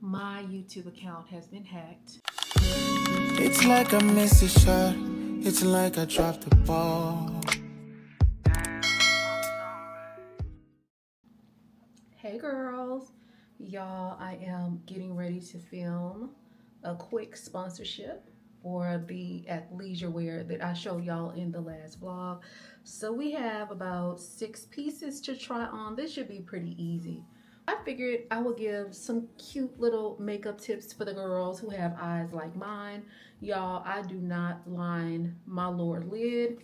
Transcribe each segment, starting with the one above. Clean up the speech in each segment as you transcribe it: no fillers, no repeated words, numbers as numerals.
My YouTube account has been hacked. It's like I missed a shot. It's like I dropped the ball. Hey girls, y'all, I am getting ready to film a quick sponsorship for the athleisure wear that I showed y'all in the last vlog. So we have about 6 pieces to try on. This should be pretty easy. I figured I would give some cute little makeup tips for the girls who have eyes like mine. Y'all, I do not line my lower lid.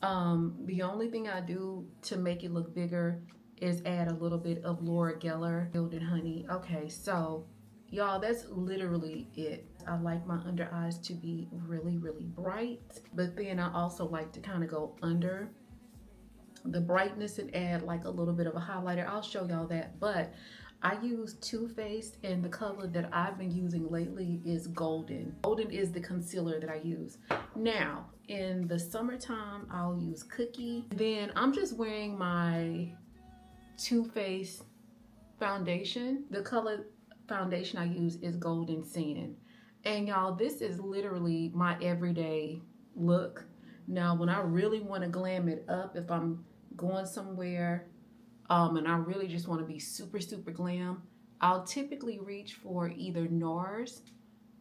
The only thing I do to make it look bigger is add a little bit of Laura Geller Gilded Honey. Okay, so y'all, that's literally it. I like my under eyes to be really, really bright, but then I also like to kind of go under the brightness and add like a little bit of a highlighter. I'll show y'all that, but I use Too Faced, and the color that I've been using lately is Golden. Golden is the concealer that I use. Now, in the summertime, I'll use Cookie. Then I'm just wearing my Too Faced foundation. The color foundation I use is Golden Sand. And y'all, this is literally my everyday look. Now, when I really want to glam it up, if I'm going somewhere and I really just want to be super, super glam, I'll typically reach for either NARS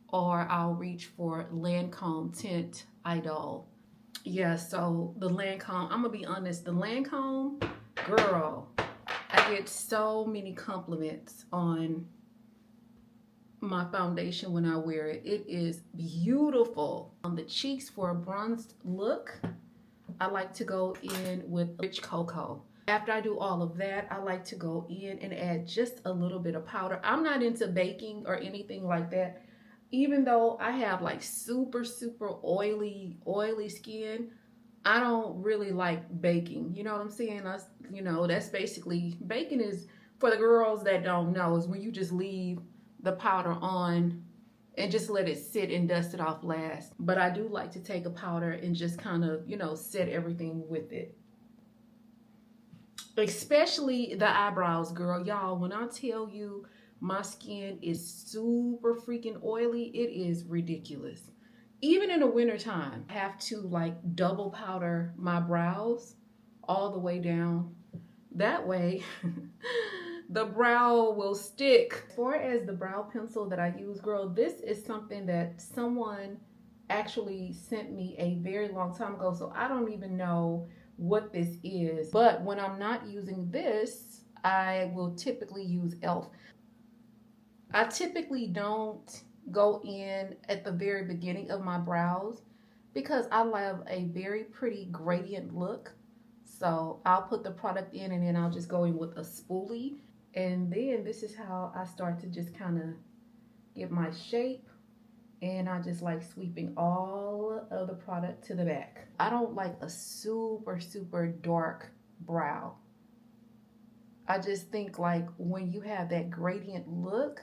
or I'll reach for Lancome Tint Idol. Yeah, so the Lancome, I'm gonna be honest, the Lancome, girl, I get so many compliments on my foundation when I wear it. It is beautiful. On the cheeks for a bronzed look, I like to go in with rich cocoa. After I do all of that, I like to go in and add just a little bit of powder. I'm not into baking or anything like that. Even though I have like super, super oily skin, I don't really like baking. You know what I'm saying? That's basically, baking is, for the girls that don't know, is when you just leave the powder on and just let it sit and dust it off last. But I do like to take a powder and just kind of, set everything with it. Especially the eyebrows, girl. Y'all, when I tell you my skin is super freaking oily, it is ridiculous. Even in the wintertime, I have to like double powder my brows all the way down. That way, the brow will stick. As far as the brow pencil that I use, girl, this is something that someone actually sent me a very long time ago, so I don't even know what this is. But when I'm not using this, I will typically use e.l.f. I typically don't go in at the very beginning of my brows because I love a very pretty gradient look. So I'll put the product in and then I'll just go in with a spoolie. And then this is how I start to just kind of get my shape. And I just like sweeping all of the product to the back. I don't like a super, super dark brow. I just think like when you have that gradient look,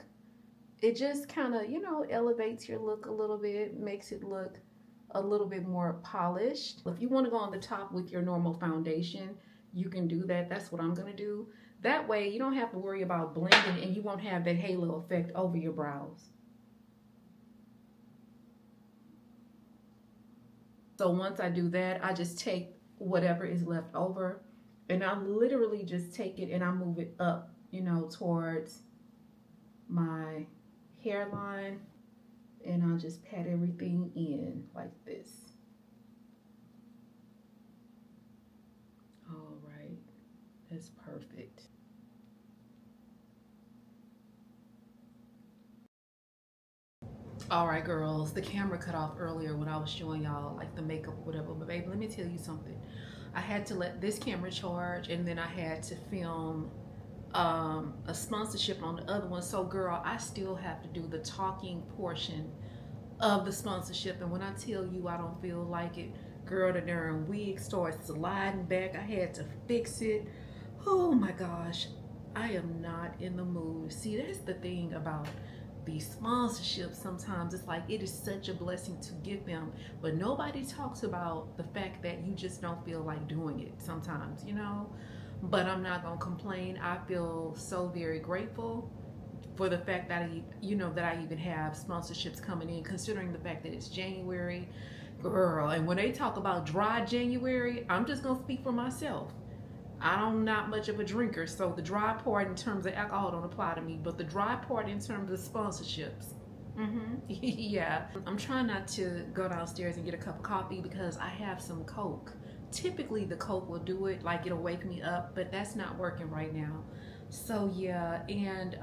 it just kind of, elevates your look a little bit, makes it look a little bit more polished. If you want to go on the top with your normal foundation, you can do that. That's what I'm going to do. That way you don't have to worry about blending and you won't have that halo effect over your brows. So once I do that, I just take whatever is left over and I literally just take it and I move it up, towards my hairline, and I'll just pat everything in like this. All right, that's perfect. All right, girls, the camera cut off earlier when I was showing y'all like the makeup or whatever, but baby, let me tell you something. I had to let this camera charge and then I had to film a sponsorship on the other one. So girl, I still have to do the talking portion of the sponsorship, and when I tell you I don't feel like it, girl, the darn wig starts sliding back. I had to fix it. Oh my gosh, I am not in the mood. See, that's the thing about these sponsorships. Sometimes it's like it is such a blessing to get them, but nobody talks about the fact that you just don't feel like doing it sometimes, but I'm not gonna complain. I feel so very grateful for the fact that that I even have sponsorships coming in, considering the fact that it's January, girl. And when they talk about dry January, I'm just gonna speak for myself. I'm not much of a drinker, so the dry part in terms of alcohol don't apply to me, but the dry part in terms of sponsorships. Yeah. I'm trying not to go downstairs and get a cup of coffee because I have some Coke. Typically, the Coke will do it, like it'll wake me up, but that's not working right now. So, yeah. And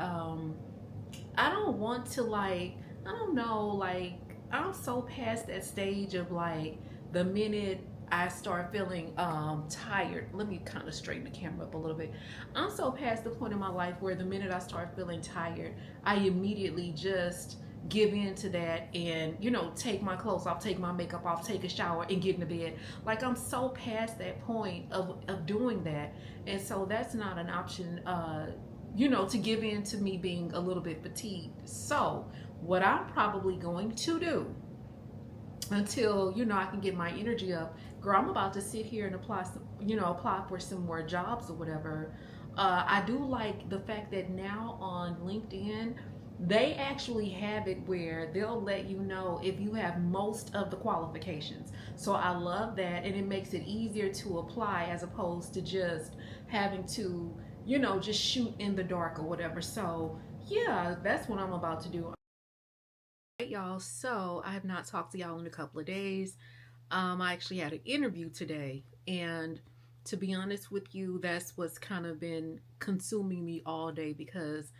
I don't want to, like, I don't know, like, I'm so past that stage of like the minute I start feeling tired. Let me kind of straighten the camera up a little bit. I'm so past the point in my life where the minute I start feeling tired, I immediately just give in to that and take my clothes off, take my makeup off, take a shower and get into bed. Like, I'm so past that point of doing that. And so that's not an option, to give in to me being a little bit fatigued. So what I'm probably going to do until I can get my energy up, girl, I'm about to sit here and apply for some more jobs or whatever. I do like the fact that now on LinkedIn they actually have it where they'll let you know if you have most of the qualifications. So I love that, and it makes it easier to apply as opposed to just having to just shoot in the dark or whatever. So yeah, that's what I'm about to do. Hey y'all, so I have not talked to y'all in a couple of days. I actually had an interview today, and to be honest with you, that's what's kind of been consuming me all day because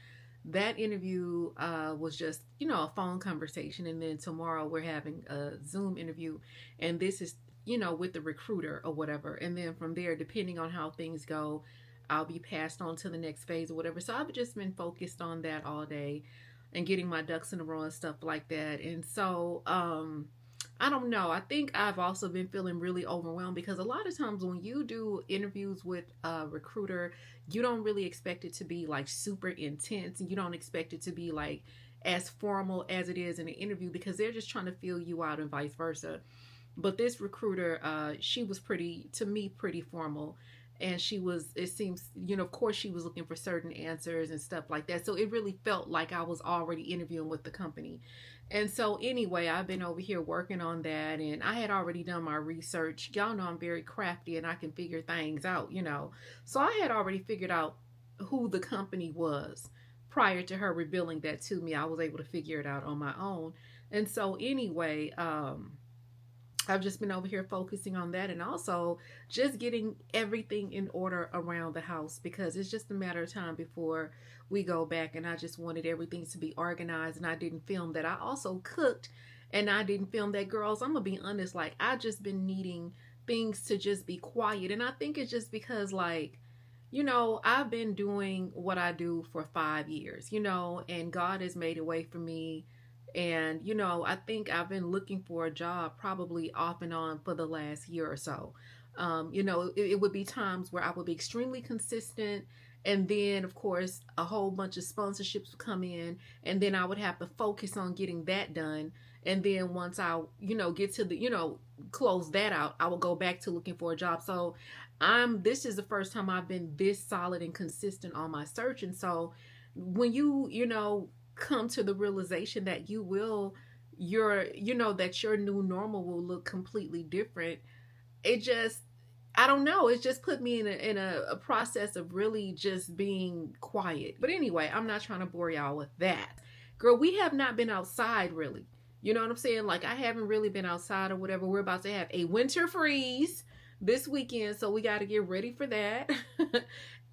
that interview was just a phone conversation, and then tomorrow we're having a Zoom interview, and this is with the recruiter or whatever, and then from there, depending on how things go, I'll be passed on to the next phase or whatever. So I've just been focused on that all day and getting my ducks in a row and stuff like that. And so I don't know. I think I've also been feeling really overwhelmed because a lot of times when you do interviews with a recruiter, you don't really expect it to be like super intense, and you don't expect it to be like as formal as it is in an interview because they're just trying to feel you out and vice versa. But this recruiter, she was pretty formal, and it seems, of course she was looking for certain answers and stuff like that. So it really felt like I was already interviewing with the company. And so anyway, I've been over here working on that, and I had already done my research. Y'all know I'm very crafty and I can figure things out. So I had already figured out who the company was prior to her revealing that to me. I was able to figure it out on my own. And so anyway, I've just been over here focusing on that, and also just getting everything in order around the house because it's just a matter of time before we go back, and I just wanted everything to be organized, and I didn't film that. I also cooked, and I didn't film that. Girls, I'm gonna be honest, like, I just been needing things to just be quiet, and I think it's just because, like, I've been doing what I do for 5 years, and God has made a way for me. And, I think I've been looking for a job probably off and on for the last year or so. It would be times where I would be extremely consistent. And then, of course, a whole bunch of sponsorships would come in. And then I would have to focus on getting that done. And then once I, get to close that out, I will go back to looking for a job. So this is the first time I've been this solid and consistent on my search. And so when come to the realization that that your new normal will look completely different, it just, I don't know, it just put me in a process of really just being quiet. But anyway, I'm not trying to bore y'all with that. Girl, we have not been outside really. You know what I'm saying? Like, I haven't really been outside or whatever. We're about to have a winter freeze this weekend, so we got to get ready for that.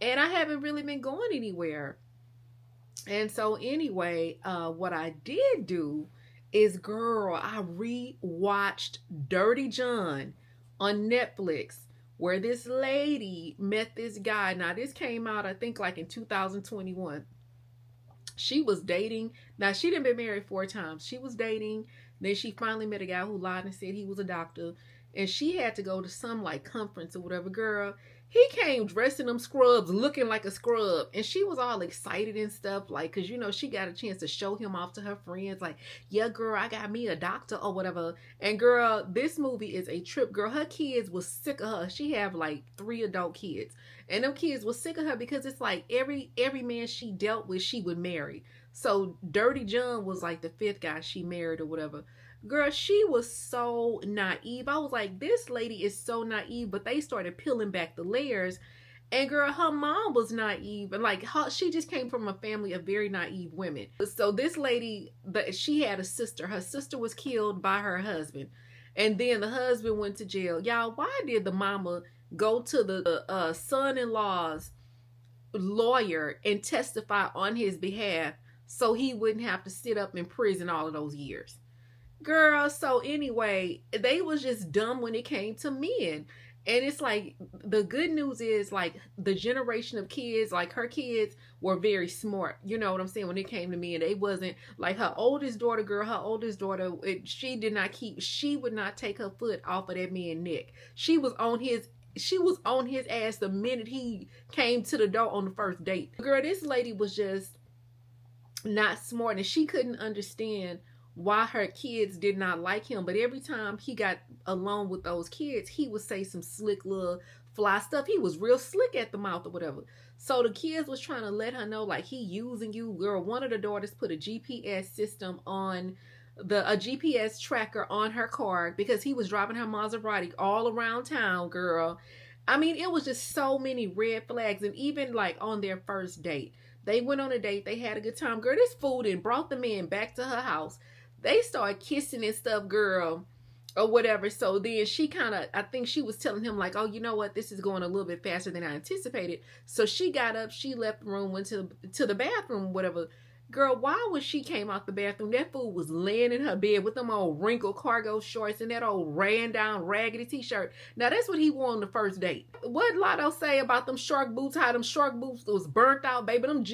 And I haven't really been going anywhere. And so anyway, what I did do is, girl, I re-watched Dirty John on Netflix, where this lady met this guy. Now, this came out, I think, like in 2021. She was dating. Now, she didn't been married 4 times. She was dating. Then she finally met a guy who lied and said he was a doctor. And she had to go to some like conference or whatever. Girl, he came dressed in them scrubs, looking like a scrub. And she was all excited and stuff, like, because, she got a chance to show him off to her friends. Like, yeah, girl, I got me a doctor or whatever. And, girl, this movie is a trip. Girl, her kids was sick of her. She have, like, 3 adult kids. And them kids was sick of her because it's like every man she dealt with, she would marry. So Dirty John was like the fifth guy she married or whatever. Girl, she was so naive. I was like, this lady is so naive. But they started peeling back the layers. And girl, her mom was naive, and like she just came from a family of very naive women. So this lady, she had a sister. Her sister was killed by her husband, and then the husband went to jail. Y'all, why did the mama go to the son-in-law's lawyer and testify on his behalf so he wouldn't have to sit up in prison all of those years? Girl, so anyway, they was just dumb when it came to men. And it's like, the good news is, like, the generation of kids, like her kids were very smart. You know what I'm saying? When it came to men, they wasn't like her oldest daughter, girl. Her oldest daughter, she would not take her foot off of that man's neck. She was on his ass the minute he came to the door on the first date. Girl, this lady was just not smart, and she couldn't understand why her kids did not like him. But every time he got along with those kids, he would say some slick little fly stuff. He was real slick at the mouth or whatever. So the kids was trying to let her know, like, he using you. Girl, one of the daughters put a GPS system on a GPS tracker on her car because he was driving her Maserati all around town, girl. I mean, it was just so many red flags. And even like on their first date, they went on a date, they had a good time. Girl, this fool and brought the man back to her house. They started kissing and stuff, girl, or whatever. So then she I think she was telling him, like, oh, you know what? This is going a little bit faster than I anticipated. So she got up, she left the room, went to the bathroom, whatever. Girl, why when she came out the bathroom, that fool was laying in her bed with them old wrinkled cargo shorts and that old ran down raggedy t-shirt. Now, that's what he wore on the first date. What Lotto say about them shark boots? How them shark boots was burnt out, baby. Them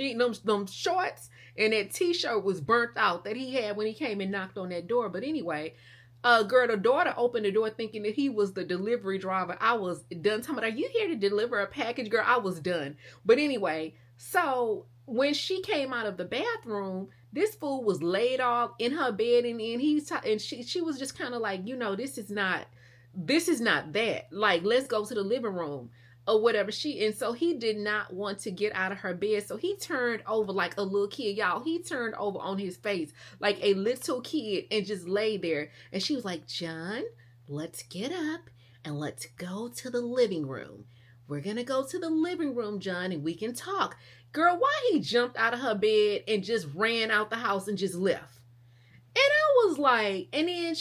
shorts and that t-shirt was burnt out that he had when he came and knocked on that door. But anyway, girl, the daughter opened the door thinking that he was the delivery driver. I was done. Talking about, are you here to deliver a package? Girl, I was done. But anyway, so when she came out of the bathroom, this fool was laid off in her bed, and she was just kind of like, you know, this is not that. Like, let's go to the living room or whatever. So he did not want to get out of her bed. So he turned over like a little kid, y'all. He turned over on his face like a little kid and just lay there. And she was like, John, let's get up and let's go to the living room. We're going to go to the living room, John, and we can talk. Girl, why he jumped out of her bed and just ran out the house and just left? And I was like, and then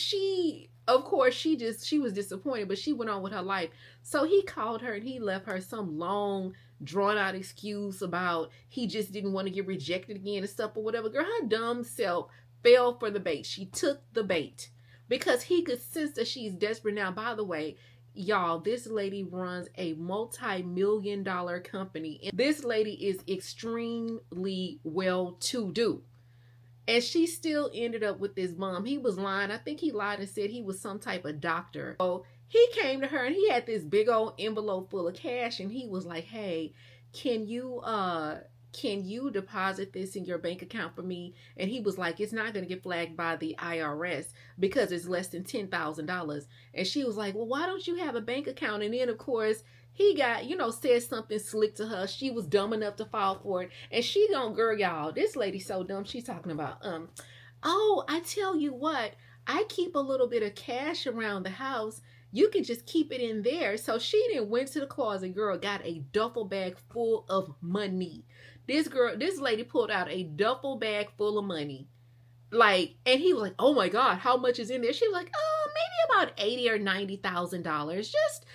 of course, she was disappointed, but she went on with her life. So he called her and he left her some long, drawn out excuse about he just didn't want to get rejected again and stuff or whatever. Girl, her dumb self fell for the bait. She took the bait because he could sense that she's desperate. Now, by the way, y'all, this lady runs a multi-million-dollar company. And this lady is extremely well-to-do. And she still ended up with this bum. He was lying. I think he lied and said he was some type of doctor. So he came to her and he had this big old envelope full of cash. And he was like, hey, can you deposit this in your bank account for me? And he was like, it's not going to get flagged by the IRS because it's less than $10,000. And she was like, well, why don't you have a bank account? And then, of course, he got, said something slick to her. She was dumb enough to fall for it. And she girl, y'all, this lady's so dumb. She's talking about, oh, I tell you what, I keep a little bit of cash around the house. You can just keep it in there. So she then went to the closet, girl, got a duffel bag full of money. This lady pulled out a duffel bag full of money. Like, and he was like, oh my God, how much is in there? She was like, oh, maybe about $80,000 or $90,000. Just,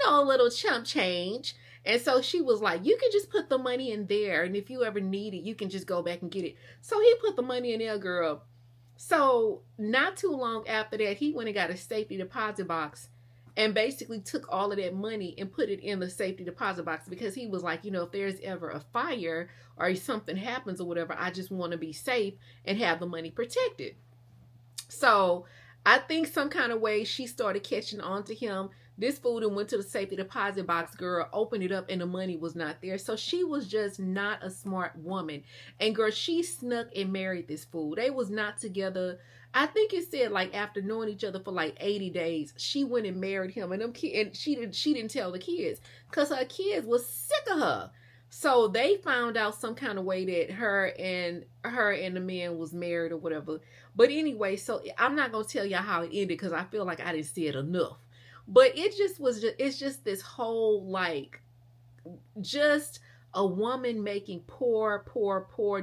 a little chump change. And so she was like, you can just put the money in there. And if you ever need it, you can just go back and get it. So he put the money in there, girl. So not too long after that, he went and got a safety deposit box and basically took all of that money and put it in the safety deposit box because he was like, if there's ever a fire or something happens or whatever, I just want to be safe and have the money protected. So I think some kind of way she started catching on to him. This fool then went to the safety deposit box, girl, opened it up, and the money was not there. So she was just not a smart woman. And girl, she snuck and married this fool. They was not together. I think it said like after knowing each other for like 80 days, she went and married him. And she didn't tell the kids because her kids was sick of her. So they found out some kind of way that her and the man was married or whatever. But anyway, so I'm not gonna tell y'all how it ended because I feel like I didn't see it enough. But it's just this whole like just a woman making poor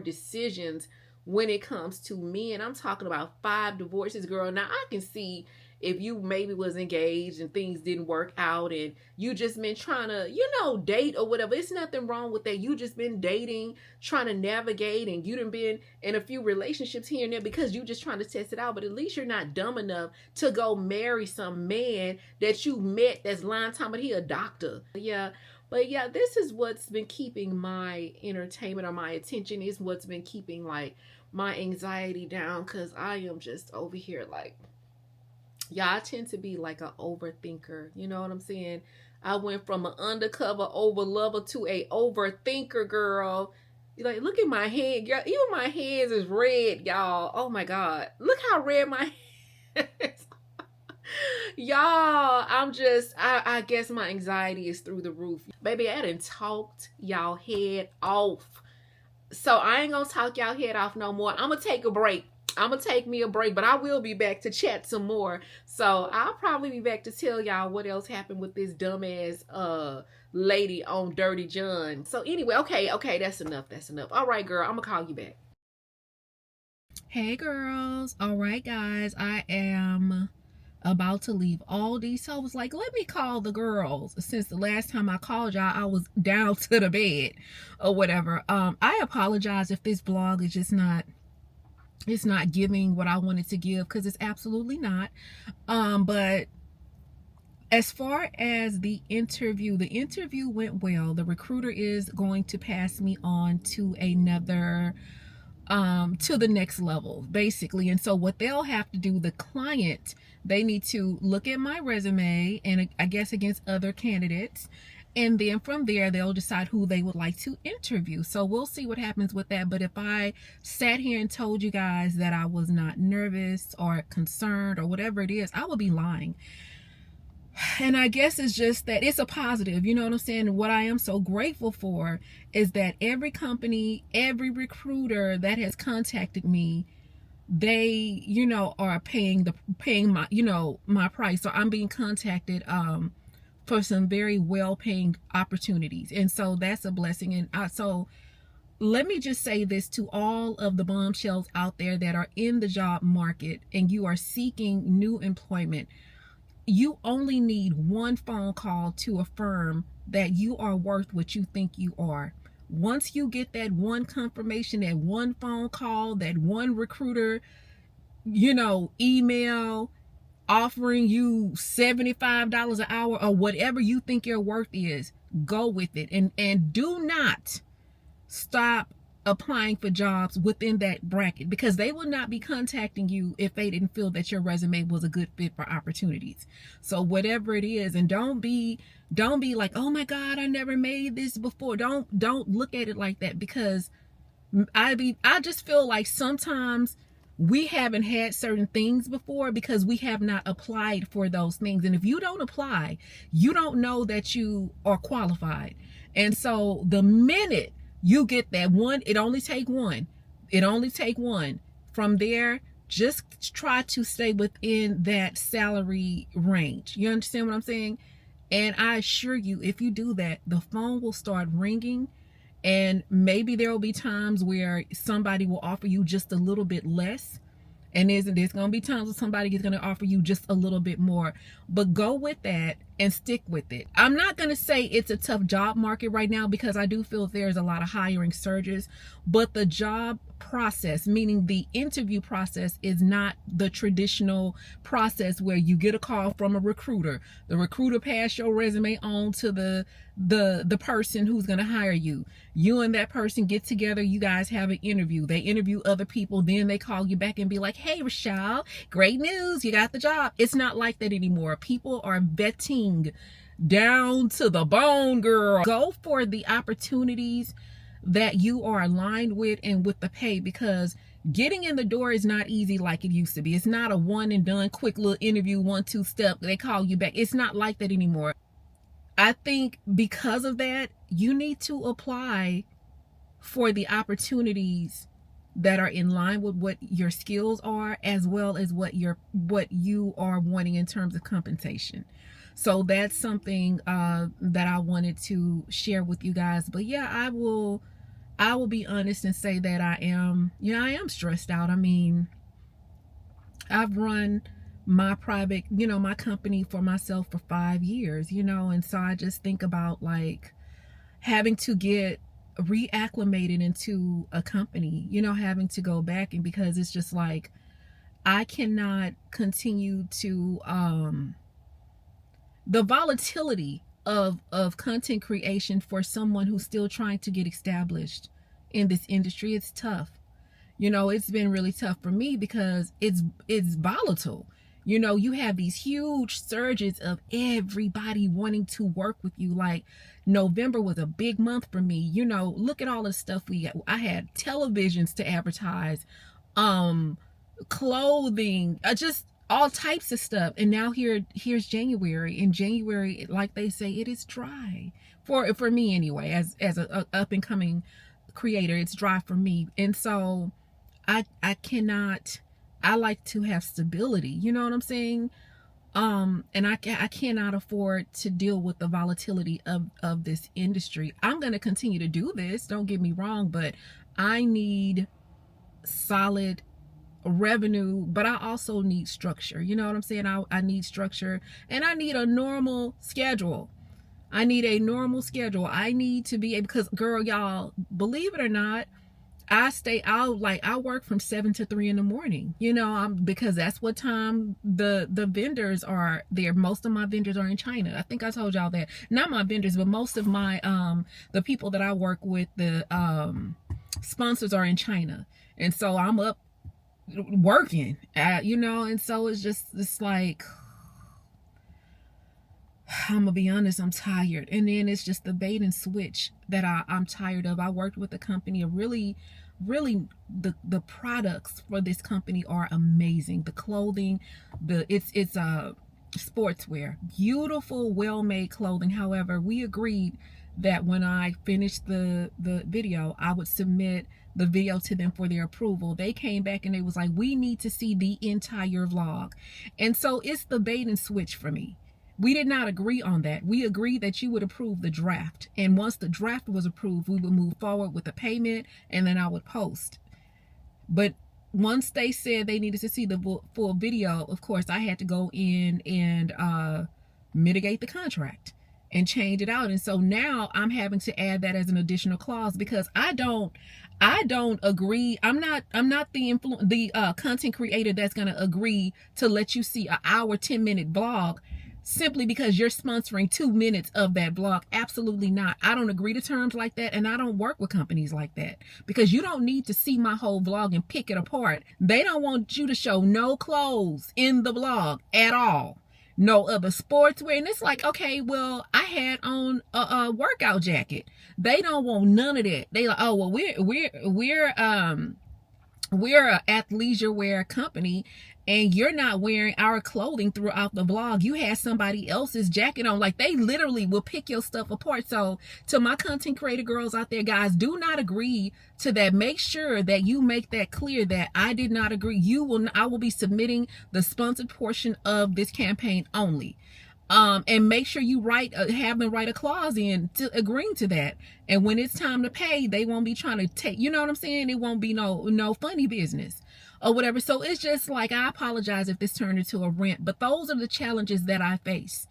decisions when it comes to men. I'm talking about 5 divorces, girl. Now I can see if you maybe was engaged and things didn't work out and you just been trying to, date or whatever. It's nothing wrong with that. You just been dating, trying to navigate, and you done been in a few relationships here and there because you just trying to test it out. But at least you're not dumb enough to go marry some man that you met that's lying time, but he a doctor. Yeah. But yeah, this is what's been keeping my entertainment or my attention, is what's been keeping like my anxiety down, because I am just over here like, yeah, I tend to be like an overthinker. You know what I'm saying? I went from an undercover over lover to a overthinker, girl. Like, look at my hand, girl. Even my hands is red, y'all. Oh my God. Look how red my hands. Y'all, I guess my anxiety is through the roof. Baby, I done talked y'all head off. So I ain't gonna talk y'all head off no more. I'm gonna take a break. I'm gonna take me a break, but I will be back to chat some more. So I'll probably be back to tell y'all what else happened with this dumbass lady on Dirty John. So anyway, okay, that's enough. All right, girl, I'm gonna call you back. Hey girls. All right, guys, I am about to leave Aldi, so I was like, let me call the girls. Since the last time I called y'all, I was down to the bed or whatever. I apologize if this vlog is just not, it's not giving what I wanted to give, because it's absolutely not. But as far as the interview went well. The recruiter is going to pass me on to another, to the next level, basically. And so what they'll have to do, the client, they need to look at my resume and I guess against other candidates, and then from there they'll decide who they would like to interview. So we'll see what happens with that. But if I sat here and told you guys that I was not nervous or concerned or whatever it is, I would be lying. And I guess it's just that it's a positive, you know what I'm saying? What I am so grateful for is that every company, every recruiter that has contacted me, they, are paying my, my price. So I'm being contacted for some very well-paying opportunities. And so that's a blessing. And so let me just say this to all of the bombshells out there that are in the job market and you are seeking new employment. You only need one phone call to affirm that you are worth what you think you are. Once you get that one confirmation, that one phone call, that one recruiter, email offering you $75 an hour or whatever you think your worth is, go with it. And do not stop applying for jobs within that bracket, because they will not be contacting you if they didn't feel that your resume was a good fit for opportunities. So whatever it is, and don't be like, oh my God, I never made this before. Don't look at it like that, because I just feel like sometimes we haven't had certain things before because we have not applied for those things. And if you don't apply, you don't know that you are qualified. And so the minute you get that one, it only take one. From there, just try to stay within that salary range. You understand what I'm saying? And I assure you, if you do that, the phone will start ringing, and maybe there will be times where somebody will offer you just a little bit less. And there's going to be times when somebody is going to offer you just a little bit more. But go with that and stick with it. I'm not going to say it's a tough job market right now, because I do feel there's a lot of hiring surges. But the job process, meaning the interview process, is not the traditional process where you get a call from a recruiter. The recruiter pass your resume on to the person who's going to hire you. You and that person get together. You guys have an interview. They interview other people. Then they call you back and be like, hey, Rochelle, great news. You got the job. It's not like that anymore. People are vetting down to the bone, girl. Go for the opportunities that you are aligned with and with the pay, because getting in the door is not easy like it used to be. It's not a one and done quick little interview, 1-2 step, they call you back. It's not like that anymore. I think because of that, you need to apply for the opportunities that are in line with what your skills are, as well as what you are wanting in terms of compensation. So that's something that I wanted to share with you guys. But yeah, I will be honest and say that I am stressed out. I mean, I've run my private, my company for myself for 5 years, and so I just think about like having to get reacclimated into a company, having to go back, and because it's just like I cannot continue to the volatility of content creation for someone who's still trying to get established in this industry. It's tough. It's been really tough for me because it's volatile. You have these huge surges of everybody wanting to work with you. Like November was a big month for me. Look at all the stuff I had televisions to advertise, clothing, just all types of stuff. And now here's January. In January, like they say, it is dry for me anyway. As a up and coming creator, it's dry for me. And so I cannot. I like to have stability. You know what I'm saying? And I cannot afford to deal with the volatility of this industry. I'm going to continue to do this. Don't get me wrong, but I need solid revenue, but I also need structure. You know what I'm saying? I need structure, and I need a normal schedule. I need a normal schedule. I need to be able, because girl, y'all, believe it or not, I stay out, like I work from 7 to 3 in the morning, because that's what time the vendors are there. Most of my vendors are in China. I think I told y'all that. Not my vendors, but most of my the people that I work with, the sponsors are in China. And so I'm up working and so it's like, I'm gonna be honest, I'm tired. And then it's just the bait and switch that I'm tired of. I worked with a company, really the products for this company are amazing. The clothing, it's sportswear, beautiful, well-made clothing. However, we agreed that when I finished the video, I would submit the video to them for their approval. They came back and they was like, we need to see the entire vlog. And so it's the bait and switch for me. We did not agree on that. We agreed that you would approve the draft. And once the draft was approved, we would move forward with the payment, and then I would post. But once they said they needed to see the full video, of course, I had to go in and mitigate the contract and change it out. And so now I'm having to add that as an additional clause, because I don't agree. I'm not the content creator that's going to agree to let you see an hour 10-minute vlog simply because you're sponsoring 2 minutes of that vlog. Absolutely not. I don't agree to terms like that, and I don't work with companies like that, because you don't need to see my whole vlog and pick it apart. They don't want you to show no clothes in the vlog at all, no other sportswear. And it's like, okay, well, I had on a workout jacket. They don't want none of that. They like, oh well, we're an athleisure wear company, and you're not wearing our clothing throughout the vlog. You had somebody else's jacket on. Like, they literally will pick your stuff apart. So to my content creator girls out there, guys, do not agree to that. Make sure that you make that clear that I did not agree. I will be submitting the sponsored portion of this campaign only. And make sure you have them write a clause in to agreeing to that. And when it's time to pay, they won't be trying to take, you know what I'm saying? It won't be no funny business or whatever. So it's just like, I apologize if this turned into a rant, but those are the challenges that I face.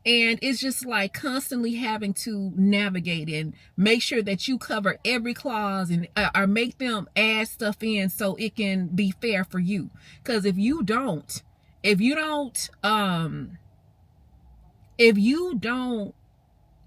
And it's just like constantly having to navigate and make sure that you cover every clause and or make them add stuff in so it can be fair for you. Because if you don't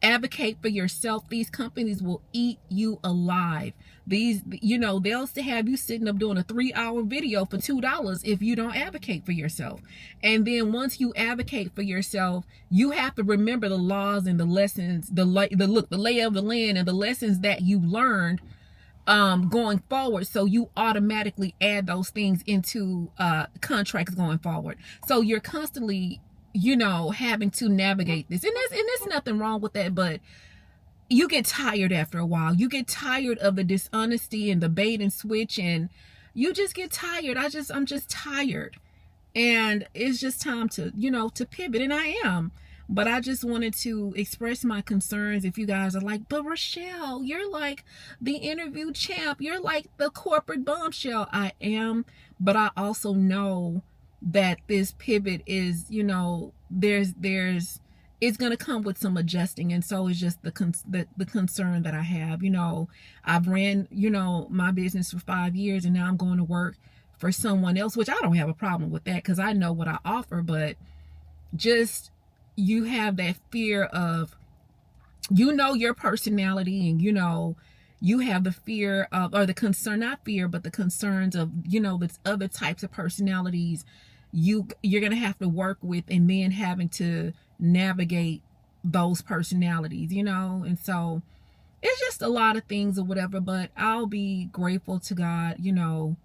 advocate for yourself, these companies will eat you alive. They'll have you sitting up doing a 3-hour video for $2 if you don't advocate for yourself. And then once you advocate for yourself, you have to remember the laws and the lessons, the lay of the land and the lessons that you learned going forward. So you automatically add those things into contracts going forward. So you're constantly you know, having to navigate this. And there's nothing wrong with that, but you get tired after a while. You get tired of the dishonesty and the bait and switch, and you just get tired. I'm just tired. And it's just time to, you know, to pivot. And I am. But I just wanted to express my concerns. If you guys are like, but Rochelle, you're like the interview champ. You're like the corporate bombshell. I am. But I also know that this pivot is, you know, it's going to come with some adjusting. And so it's just the concern that I have. You know, I've ran, you know, my business for 5 years, and now I'm going to work for someone else, which I don't have a problem with that because I know what I offer. But just, you have that fear of, you know, your personality, and you know, you have the fear of, or the concern, not fear, but the concerns of, you know, the other types of personalities you're gonna have to work with, and then having to navigate those personalities, you know. And so it's just a lot of things or whatever, but I'll be grateful to God, you know,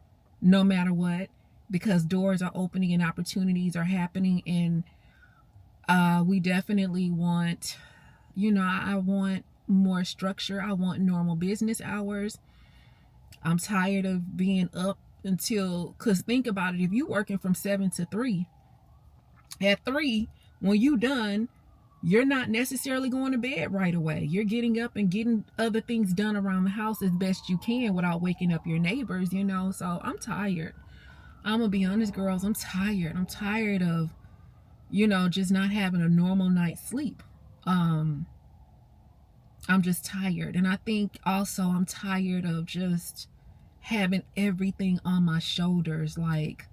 no matter what, because doors are opening and opportunities are happening. And we definitely want, you know, I want more structure. I want normal business hours. I'm tired of being up until, because think about it, if you working from 7 to 3, at 3, when you done, you're not necessarily going to bed right away. You're getting up and getting other things done around the house as best you can without waking up your neighbors, you know. So I'm tired. I'm gonna be honest, girls, I'm tired. I'm tired of, you know, just not having a normal night's sleep. I'm just tired. And I think also I'm tired of just having everything on my shoulders. Like,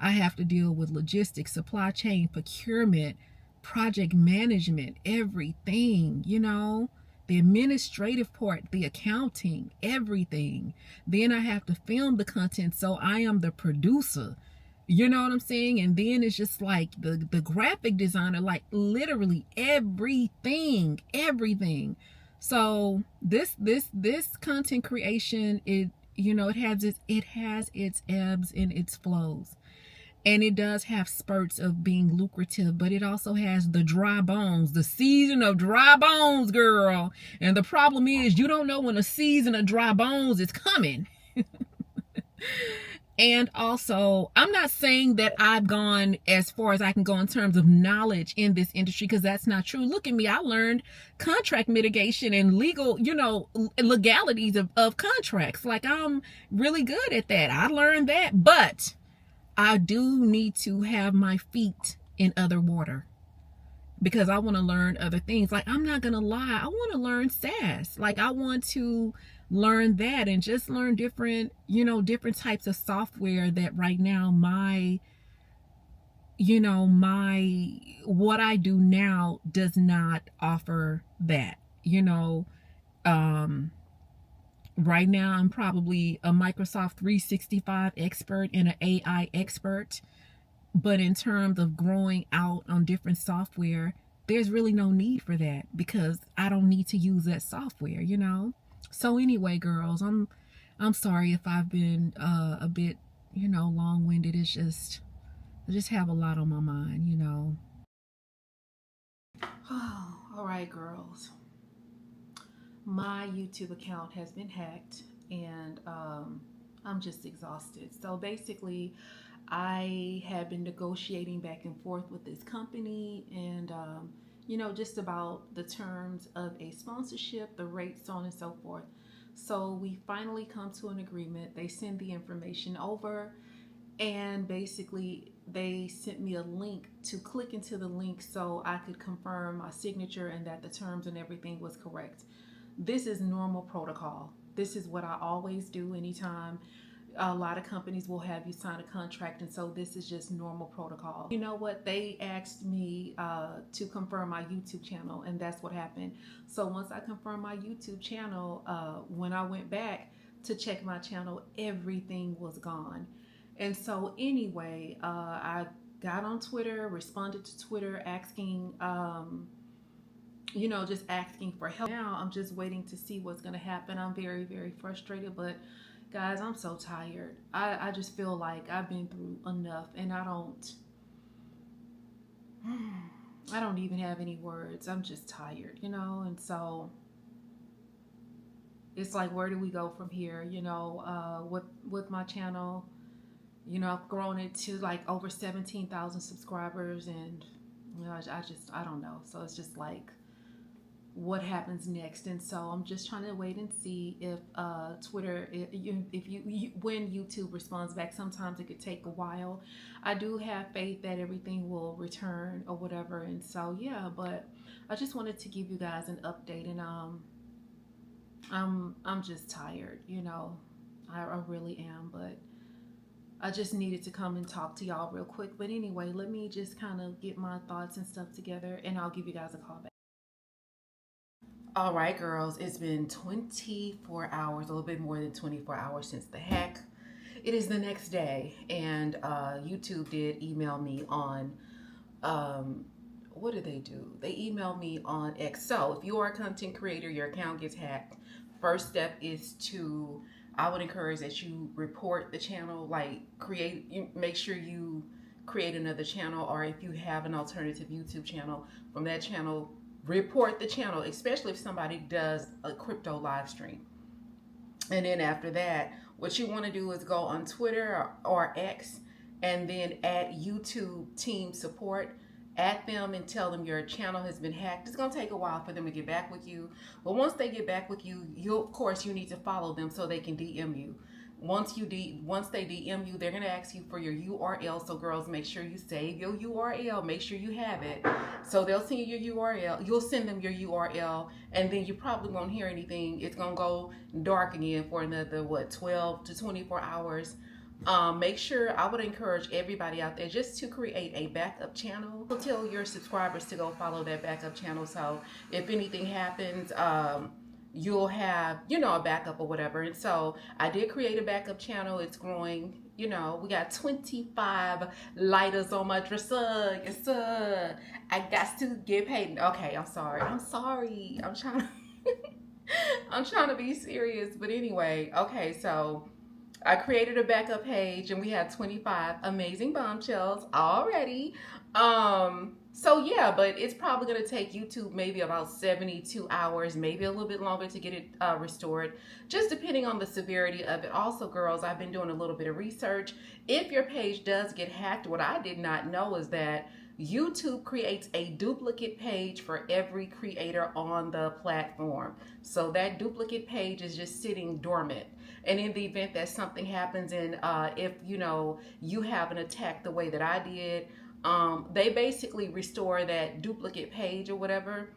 I have to deal with logistics, supply chain, procurement, project management, everything, you know, the administrative part, the accounting, everything. Then I have to film the content, so I am the producer. You know what I'm saying? And then it's just like the graphic designer, like literally everything. So this content creation, it, you know, it has its ebbs and its flows. And it does have spurts of being lucrative, but it also has the dry bones, the season of dry bones, girl. And the problem is, you don't know when a season of dry bones is coming. And also, I'm not saying that I've gone as far as I can go in terms of knowledge in this industry, because that's not true. Look at me. I learned contract mitigation and legal, you know, legalities of contracts. Like, I'm really good at that. I learned that. But I do need to have my feet in other water, because I want to learn other things. Like, I'm not going to lie, I want to learn SaaS. Like, I want to learn that and just learn different, you know, different types of software that right now what I do now does not offer that, you know. Right now I'm probably a Microsoft 365 expert and an AI expert. But in terms of growing out on different software, there's really no need for that, because I don't need to use that software, you know. So anyway, girls, I'm sorry if I've been a bit, you know, long-winded. It's just, I just have a lot on my mind, you know. Oh, all right, girls. My YouTube account has been hacked, and I'm just exhausted. So basically, I have been negotiating back and forth with this company, and you know, just about the terms of a sponsorship, the rates, so on and so forth. So we finally come to an agreement. They send the information over, and basically they sent me a link to click into the link so I could confirm my signature and that the terms and everything was correct. This is normal protocol. This is what I always do anytime. A lot of companies will have you sign a contract, and so this is just normal protocol. You know what? They asked me to confirm my YouTube channel, and that's what happened. So once I confirmed my YouTube channel, when I went back to check my channel, everything was gone. And so anyway, I got on Twitter, responded to Twitter, asking, you know, just asking for help. Now I'm just waiting to see what's going to happen. I'm very, very frustrated, but guys, I'm so tired. I just feel like I've been through enough, and I don't, I don't even have any words. I'm just tired, you know? And so it's like, where do we go from here? You know, with my channel, you know, I've grown it to like over 17,000 subscribers, and you know, I don't know. So it's just like, what happens next? And so I'm just trying to wait and see if Twitter, when YouTube responds back. Sometimes it could take a while. I do have faith that everything will return or whatever. And so yeah, but I just wanted to give you guys an update, and I'm just tired, you know. I really am, but I just needed to come and talk to y'all real quick. But anyway, let me just kind of get my thoughts and stuff together, and I'll give you guys a call back. All right, girls, it's been 24 hours, a little bit more than 24 hours since the hack. It is the next day, and YouTube did email me on, what did they do? They emailed me on X. So if you are a content creator, your account gets hacked, first step is to, I would encourage that you report the channel, like make sure you create another channel, or if you have an alternative YouTube channel, from that channel, report the channel, especially if somebody does a crypto live stream. And then after that, what you want to do is go on Twitter or X, and then add YouTube team support. Add them and tell them your channel has been hacked. It's going to take a while for them to get back with you. But once they get back with you, of course, you need to follow them so they can DM you. Once they DM you, they're going to ask you for your URL. So girls, make sure you save your URL. Make sure you have it. So they'll send you your URL. You'll send them your URL, and then you probably won't hear anything. It's going to go dark again for another, 12 to 24 hours. Make sure, I would encourage everybody out there just to create a backup channel. Tell your subscribers to go follow that backup channel, so if anything happens, you'll have, you know, a backup or whatever. And so I did create a backup channel. It's growing. You know, we got 25 lighters on my dresser. Yes, sir. I got to get paid. Okay, I'm sorry. I'm trying to I'm trying to be serious. But anyway, okay, so I created a backup page, and we have 25 amazing bombshells already. So yeah, but it's probably going to take YouTube maybe about 72 hours, maybe a little bit longer to get it restored, just depending on the severity of it. Also, girls, I've been doing a little bit of research. If your page does get hacked, what I did not know is that YouTube creates a duplicate page for every creator on the platform. So that duplicate page is just sitting dormant. And in the event that something happens, and if you know you have an attack the way that I did, they basically restore that duplicate page or whatever,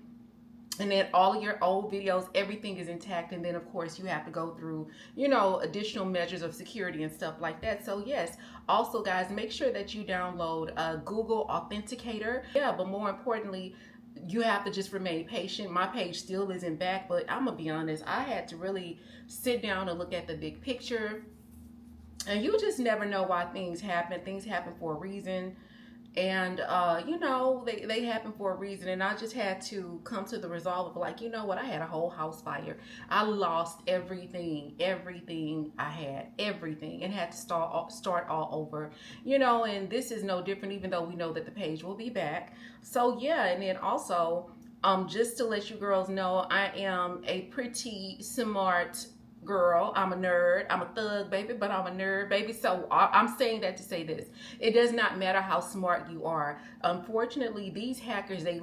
and then all of your old videos, everything is intact. And then of course you have to go through, you know, additional measures of security and stuff like that. So yes, also guys, make sure that you download Google Authenticator. Yeah, but more importantly, you have to just remain patient. My page still isn't back, but I'm gonna be honest, I had to really sit down and look at the big picture. And you just never know why things happen. Things happen for a reason. And, you know, they happen for a reason. And I just had to come to the resolve of like, you know what, I had a whole house fire. I lost everything I had, everything, and had to start all over, you know, and this is no different, even though we know that the page will be back. So yeah, and then also, just to let you girls know, I am a pretty smart girl. I'm a nerd. I'm a thug, baby, but I'm a nerd, baby. So I'm saying that to say this. It does not matter how smart you are. Unfortunately, these hackers, they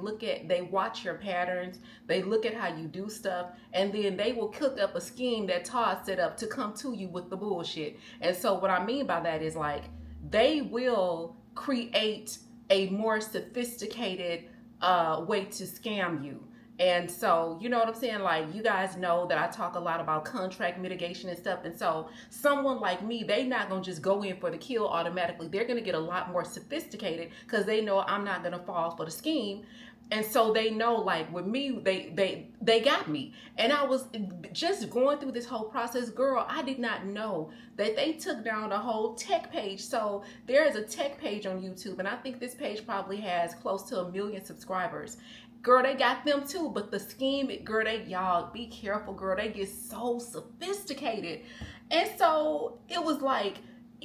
watch your patterns. They look at how you do stuff, and then they will cook up a scheme that Todd set up to come to you with the bullshit. And so what I mean by that is like, they will create a more sophisticated way to scam you. And so, you know what I'm saying? Like, you guys know that I talk a lot about contract mitigation and stuff. And so someone like me, they not going to just go in for the kill automatically. They're going to get a lot more sophisticated because they know I'm not going to fall for the scheme. And so they know, like, with me, they got me. And I was just going through this whole process. Girl, I did not know that they took down a whole tech page. So there is a tech page on YouTube, and I think this page probably has close to 1 million subscribers. Girl, they got them too, but the scheme, girl, y'all be careful, girl. They get so sophisticated. And so it was like,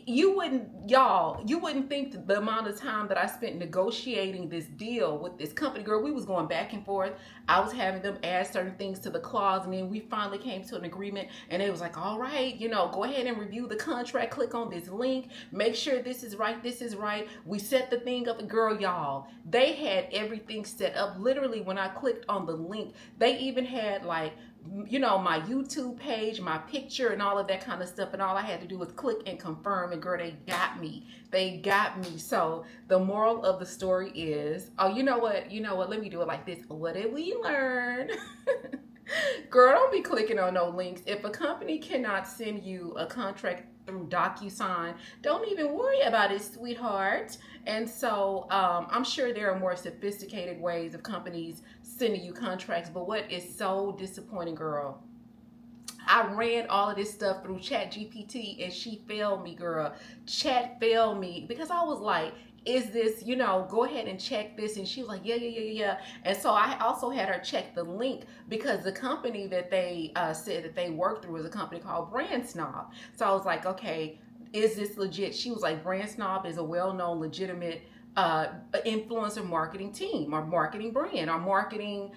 you wouldn't, you wouldn't think that the amount of time that I spent negotiating this deal with this company, girl. We was going back and forth. I was having them add certain things to the clause, and then we finally came to an agreement, and it was like, all right, go ahead and review the contract, click on this link, make sure this is right, this is right. We set the thing up, and girl, y'all, they had everything set up. Literally, when I clicked on the link, they even had like, my YouTube page, my picture, and all of that kind of stuff. And all I had to do was click and confirm, and girl, they got me. They got me. So the moral of the story is, oh, you know what? Let me do it like this. What did we learn? Girl, don't be clicking on no links. If a company cannot send you a contract through DocuSign, don't even worry about it, sweetheart. And so I'm sure there are more sophisticated ways of companies sending you contracts, but what is so disappointing, girl, I ran all of this stuff through ChatGPT and she failed me, girl. Chat failed me because I was like, is this, go ahead and check this. And she was like, yeah. And so I also had her check the link because the company that they said that they worked through is a company called Brand Snob. So I was like, okay, is this legit? She was like, Brand Snob is a well-known, legitimate influencer marketing team or marketing brand or marketing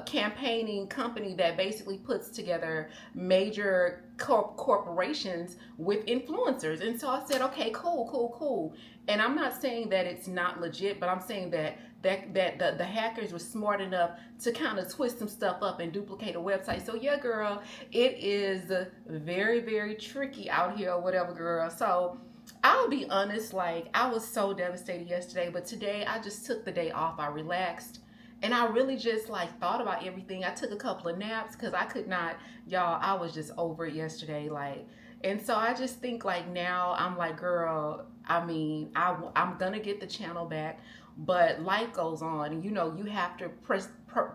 campaigning company that basically puts together major corporations with influencers. And so I said, okay, cool. And I'm not saying that it's not legit, but I'm saying that the hackers were smart enough to kind of twist some stuff up and duplicate a website. So yeah, girl, it is very, very tricky out here or whatever, girl. So I'll be honest, like I was so devastated yesterday, but today I just took the day off. I relaxed. And I really just like thought about everything. I took a couple of naps because I could not, y'all, I was just over it yesterday. Like, and so I just think like now I'm like, girl, I mean, I'm going to get the channel back, but life goes on. And, you have to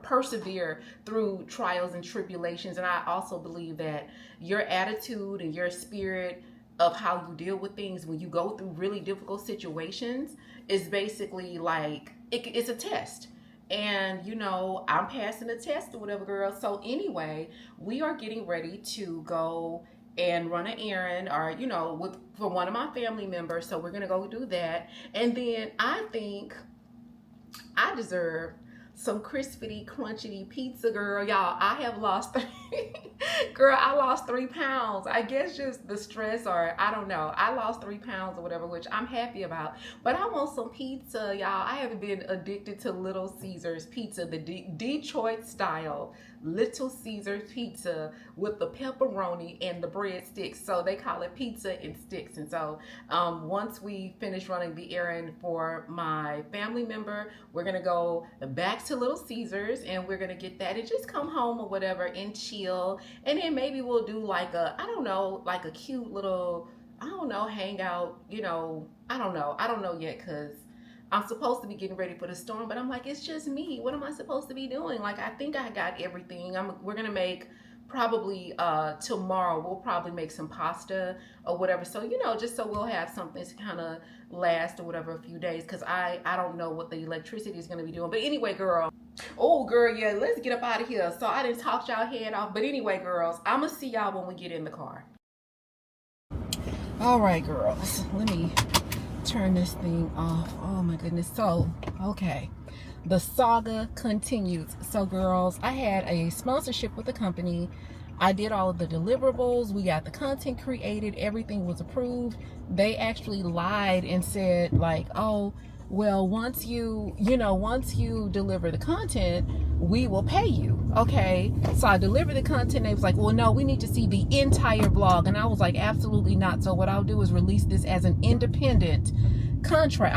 persevere through trials and tribulations. And I also believe that your attitude and your spirit of how you deal with things when you go through really difficult situations is basically like, it's a test. And, I'm passing the test or whatever, girl. So anyway, we are getting ready to go and run an errand or, for one of my family members. So we're going to go do that. And then I think I deserve some crispity, crunchy pizza, girl. Y'all, I have lost, girl, I lost 3 pounds. I guess just the stress or I don't know. I lost 3 pounds or whatever, which I'm happy about. But I want some pizza, y'all. I have been addicted to Little Caesars pizza, the Detroit style Little Caesars pizza with the pepperoni and the breadsticks. So they call it pizza and sticks. And so once we finish running the errand for my family member, we're going to go back to Little Caesars and we're going to get that and just come home or whatever and chill. And then maybe we'll do like a, I don't know, like a cute little, I don't know, hangout, I don't know yet because I'm supposed to be getting ready for the storm, but I'm like, it's just me. What am I supposed to be doing? Like, I think I got everything. We're going to make probably tomorrow, we'll probably make some pasta or whatever. So, just so we'll have something to kind of last or whatever a few days because I don't know what the electricity is going to be doing. But anyway, girl. Oh, girl, yeah, let's get up out of here. So I didn't talk y'all head off. But anyway, girls, I'm going to see y'all when we get in the car. All right, girls, let me turn this thing off. Oh my goodness. So okay, the saga continues. So girls, I had a sponsorship with the company. I did all of the deliverables, we got the content created, everything was approved. They actually lied and said like, oh well, once you deliver the content, we will pay you. Okay, so I delivered the content. They was like, well, no, we need to see the entire vlog. And I was like, absolutely not. So what I'll do is release this as an independent contract.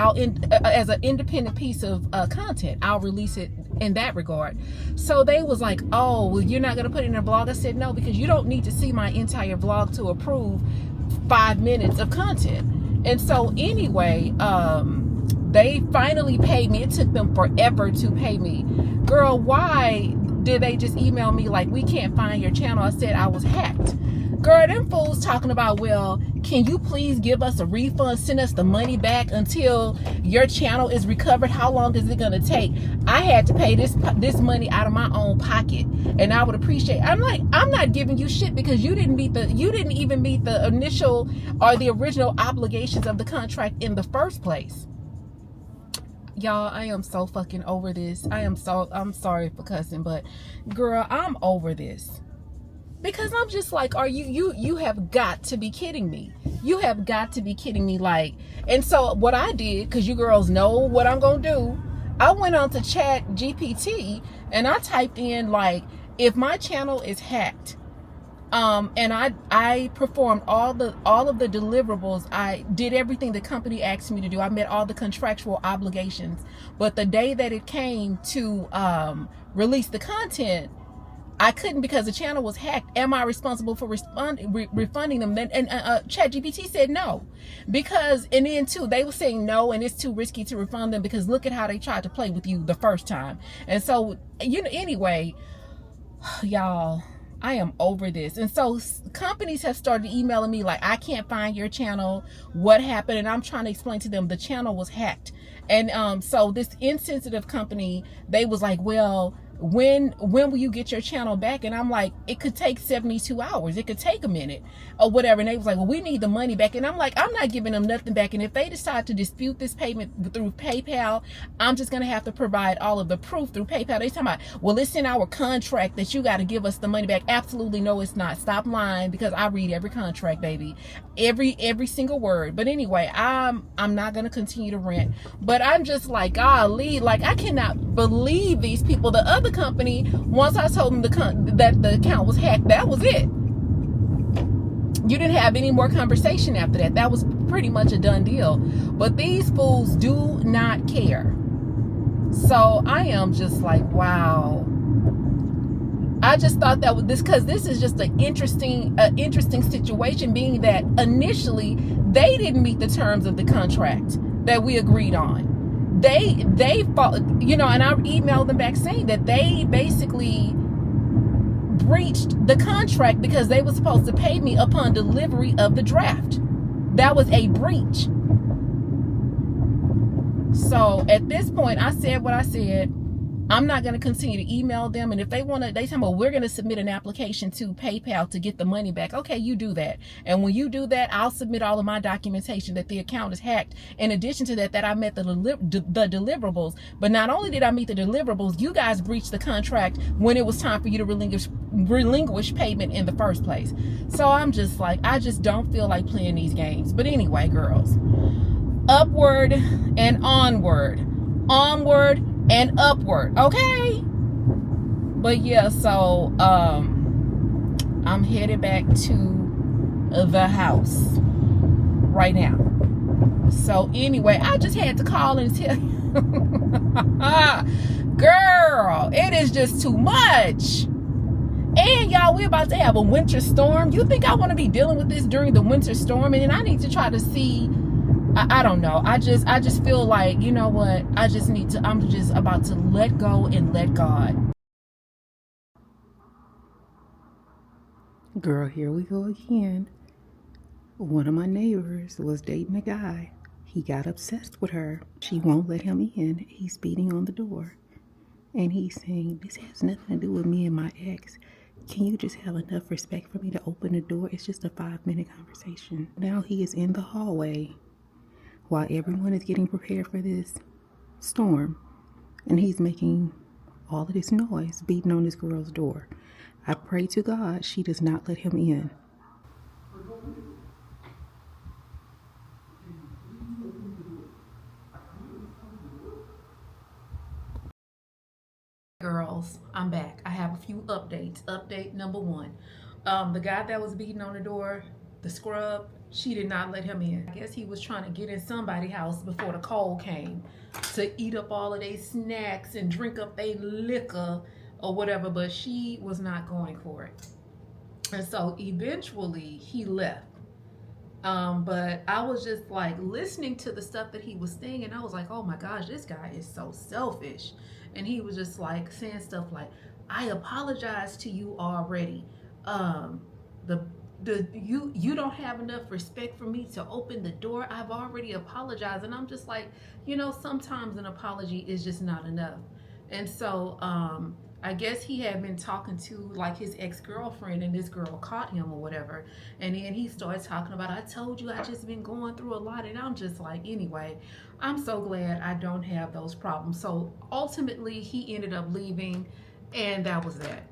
As an independent piece of content. I'll release it in that regard. So they was like, oh, well, you're not going to put it in a vlog? I said, no, because you don't need to see my entire vlog to approve 5 minutes of content. And so anyway, they finally paid me. It took them forever to pay me. Girl, why did they just email me like, we can't find your channel? I said I was hacked. Girl, them fools talking about, well, can you please give us a refund, send us the money back until your channel is recovered? How long is it gonna take? I had to pay this money out of my own pocket, and I would appreciate. I'm like, I'm not giving you shit because you didn't even meet the initial or the original obligations of the contract in the first place. Y'all, I am so fucking over this. I'm sorry for cussing, but girl, I'm over this. Because I'm just like, are you have got to be kidding me. You have got to be kidding me. Like, and so what I did, because you girls know what I'm going to do, I went on to Chat GPT and I typed in, like, if my channel is hacked, and I performed all of the deliverables. I did everything the company asked me to do. I met all the contractual obligations. But the day that it came to release the content, I couldn't because the channel was hacked. Am I responsible for refunding them? And ChatGPT said no, because, and then too, they were saying no, and it's too risky to refund them because look at how they tried to play with you the first time. And so, you know, anyway, y'all, I am over this. And so companies have started emailing me like, I can't find your channel. What happened? And I'm trying to explain to them the channel was hacked. And so this insensitive company, they was like, well, when will you get your channel back? And I'm like, it could take 72 hours. It could take a minute or whatever. And they was like, well, we need the money back. And I'm like, I'm not giving them nothing back. And if they decide to dispute this payment through PayPal, I'm just going to have to provide all of the proof through PayPal. They talking about, well, it's in our contract that you got to give us the money back. Absolutely no, it's not. Stop lying, because I read every contract, baby. Every single word. But anyway, I'm not going to continue to rant. But I'm just like, golly, like, I cannot believe these people. The other company, once I told them that the account was hacked, that was it. You didn't have any more conversation after that. That was pretty much a done deal. But these fools do not care. So I am just like, wow. I just thought that was this, because this is just an interesting situation, being that initially they didn't meet the terms of the contract that we agreed on. They fought, you know, and I emailed them back saying that they basically breached the contract because they were supposed to pay me upon delivery of the draft. That was a breach. So at this point, I said what I said. I'm not going to continue to email them. And if they want to, they tell me, well, we're going to submit an application to PayPal to get the money back. Okay, you do that. And when you do that, I'll submit all of my documentation that the account is hacked. In addition to that, that I met the deliverables. But not only did I meet the deliverables, you guys breached the contract when it was time for you to relinquish payment in the first place. So I'm just like, I just don't feel like playing these games. But anyway, girls, upward and onward. Onward and upward, okay? But yeah, so I'm headed back to the house right now. So anyway, I just had to call and tell you, girl, it is just too much. And y'all, we're about to have a winter storm. You think I want to be dealing with this during the winter storm? And then I need to try to see, I don't know. I just feel like, you know what? I'm just about to let go and let God. Girl, here we go again. One of my neighbors was dating a guy. He got obsessed with her. She won't let him in. He's beating on the door. And he's saying, this has nothing to do with me and my ex. Can you just have enough respect for me to open the door? It's just a 5-minute conversation. Now he is in the hallway while everyone is getting prepared for this storm, and he's making all of this noise, beating on this girl's door. I pray to God she does not let him in. Girls, I'm back. I have a few updates. Update number 1. The guy that was beating on the door, the scrub, she did not let him in. I guess he was trying to get in somebody's house before the cold came to eat up all of their snacks and drink up their liquor or whatever, but she was not going for it. And so eventually he left. But I was just like listening to the stuff that he was saying, and I was like, oh my gosh, this guy is so selfish. And he was just like saying stuff like, I apologize to you already. you don't have enough respect for me to open the door. I've already apologized. And I'm just like, sometimes an apology is just not enough. And so I guess he had been talking to like his ex-girlfriend, and this girl caught him or whatever. And then he started talking about, I told you I just been going through a lot. And I'm just like, anyway, I'm so glad I don't have those problems. So ultimately he ended up leaving, and that was that.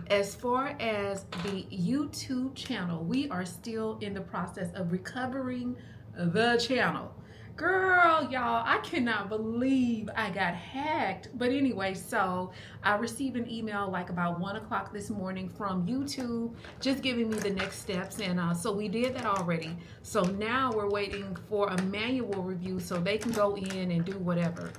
As far as the YouTube channel, we are still in the process of recovering the channel. Girl, y'all, I cannot believe I got hacked. But anyway, so I received an email like about 1 o'clock this morning from YouTube, just giving me the next steps. And so we did that already. So now we're waiting for a manual review so they can go in and do whatever.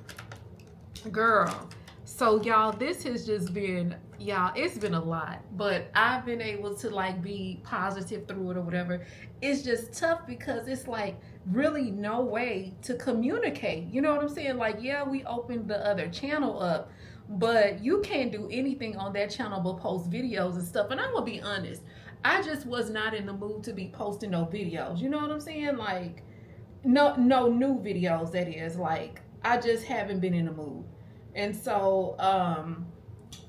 Girl, so y'all, this has just been, it's been a lot, but I've been able to like be positive through it or whatever. It's just tough because it's like really no way to communicate. You know what I'm saying? Like, yeah, we opened the other channel up, but you can't do anything on that channel but post videos and stuff. And I'm gonna be honest, I just was not in the mood to be posting no videos. You know what I'm saying? Like, no new videos, that is. Like, I just haven't been in the mood. And so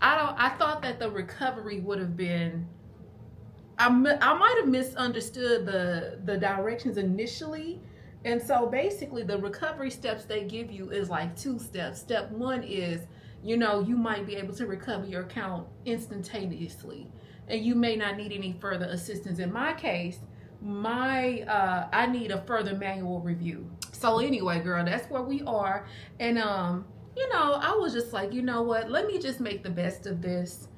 I thought that the recovery would have been, I might have misunderstood the directions initially. And so basically the recovery steps they give you is like 2 steps. Step 1 is, you might be able to recover your account instantaneously, and you may not need any further assistance. In my case, I need a further manual review. So anyway, girl, that's where we are. And I was just like, you know what, let me just make the best of this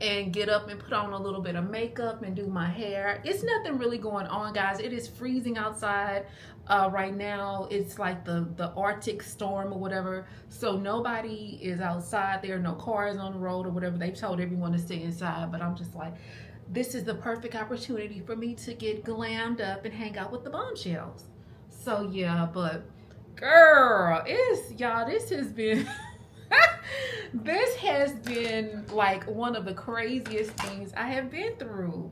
and get up and put on a little bit of makeup and do my hair. It's nothing really going on, guys. It is freezing outside right now. It's like the Arctic storm or whatever. So nobody is outside. There are no cars on the road or whatever. They've told everyone to stay inside. But I'm just like, this is the perfect opportunity for me to get glammed up and hang out with the bombshells. So yeah, but girl, this has been this has been like one of the craziest things I have been through.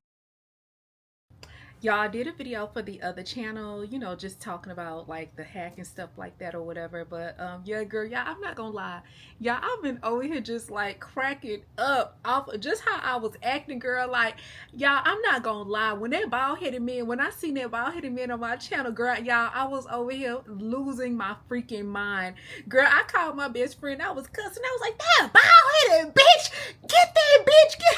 Y'all, I did a video for the other channel, just talking about like the hack and stuff like that or whatever. But yeah, girl, y'all, I'm not gonna lie. Y'all, I've been over here just like cracking up off of just how I was acting, girl. Like, y'all, I'm not gonna lie. When I seen that bald-headed man on my channel, girl, y'all, I was over here losing my freaking mind. Girl, I called my best friend. I was cussing. I was like, that bald-headed bitch, get that bitch, get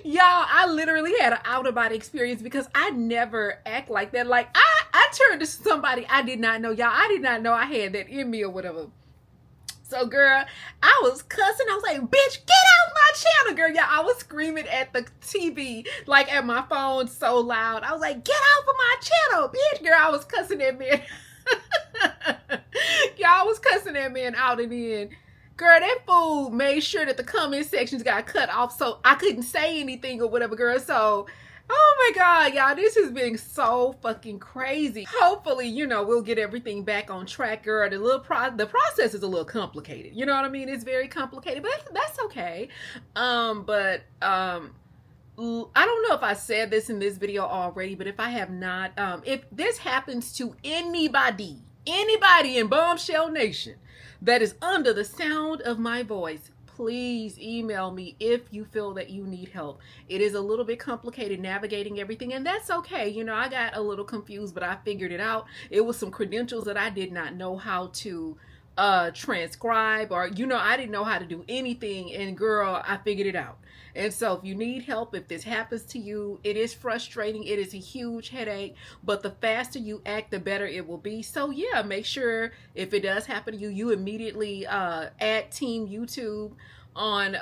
y'all, I literally had an out-of-body experience because I never act like that. Like, I turned to somebody I did not know. Y'all, I did not know I had that in me or whatever. So, girl, I was cussing. I was like, bitch, get out my channel, girl. Y'all, I was screaming at the TV, like at my phone so loud. I was like, get out of my channel, bitch. Girl, I was cussing that man. Y'all, I was cussing that man out and in. Girl, that fool made sure that the comment sections got cut off so I couldn't say anything or whatever, girl. So, oh my God, y'all, this has been so fucking crazy. Hopefully, we'll get everything back on track, girl. The process is a little complicated. You know what I mean? It's very complicated, but that's okay. I don't know if I said this in this video already, but if I have not, if this happens to anybody in Bombshell Nation that is under the sound of my voice, please email me if you feel that you need help. It is a little bit complicated navigating everything, and that's okay. I got a little confused, but I figured it out. It was some credentials that I did not know how to transcribe, or I didn't know how to do anything, and girl, I figured it out. And so if you need help, if this happens to you, it is frustrating. It is a huge headache, but the faster you act, the better it will be. So yeah, make sure if it does happen to you, you immediately add Team YouTube on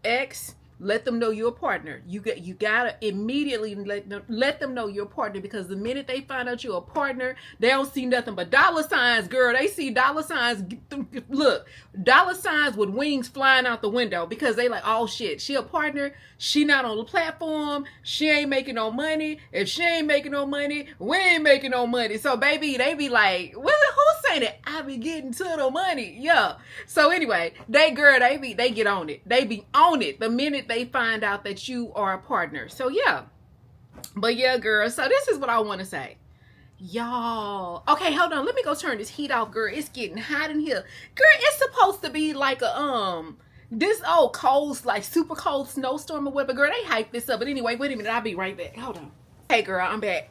X. Let them know you're a partner. You gotta immediately let them know you're a partner, because the minute they find out you're a partner, they don't see nothing but dollar signs, girl. They see dollar signs. Look, dollar signs with wings flying out the window, because they like, oh shit, she a partner. She not on the platform. She ain't making no money. If she ain't making no money, we ain't making no money. So baby, they be like, who ain't it? I be getting to the money. Yeah. So anyway, they get on it. They be on it the minute they find out that you are a partner. So yeah. But yeah, girl. So this is what I want to say. Y'all. Okay, hold on. Let me go turn this heat off, girl. It's getting hot in here. Girl, it's supposed to be like a this old cold, like super cold snowstorm or whatever. Girl, they hype this up. But anyway, wait a minute. I'll be right back. Hold on. Hey girl, I'm back.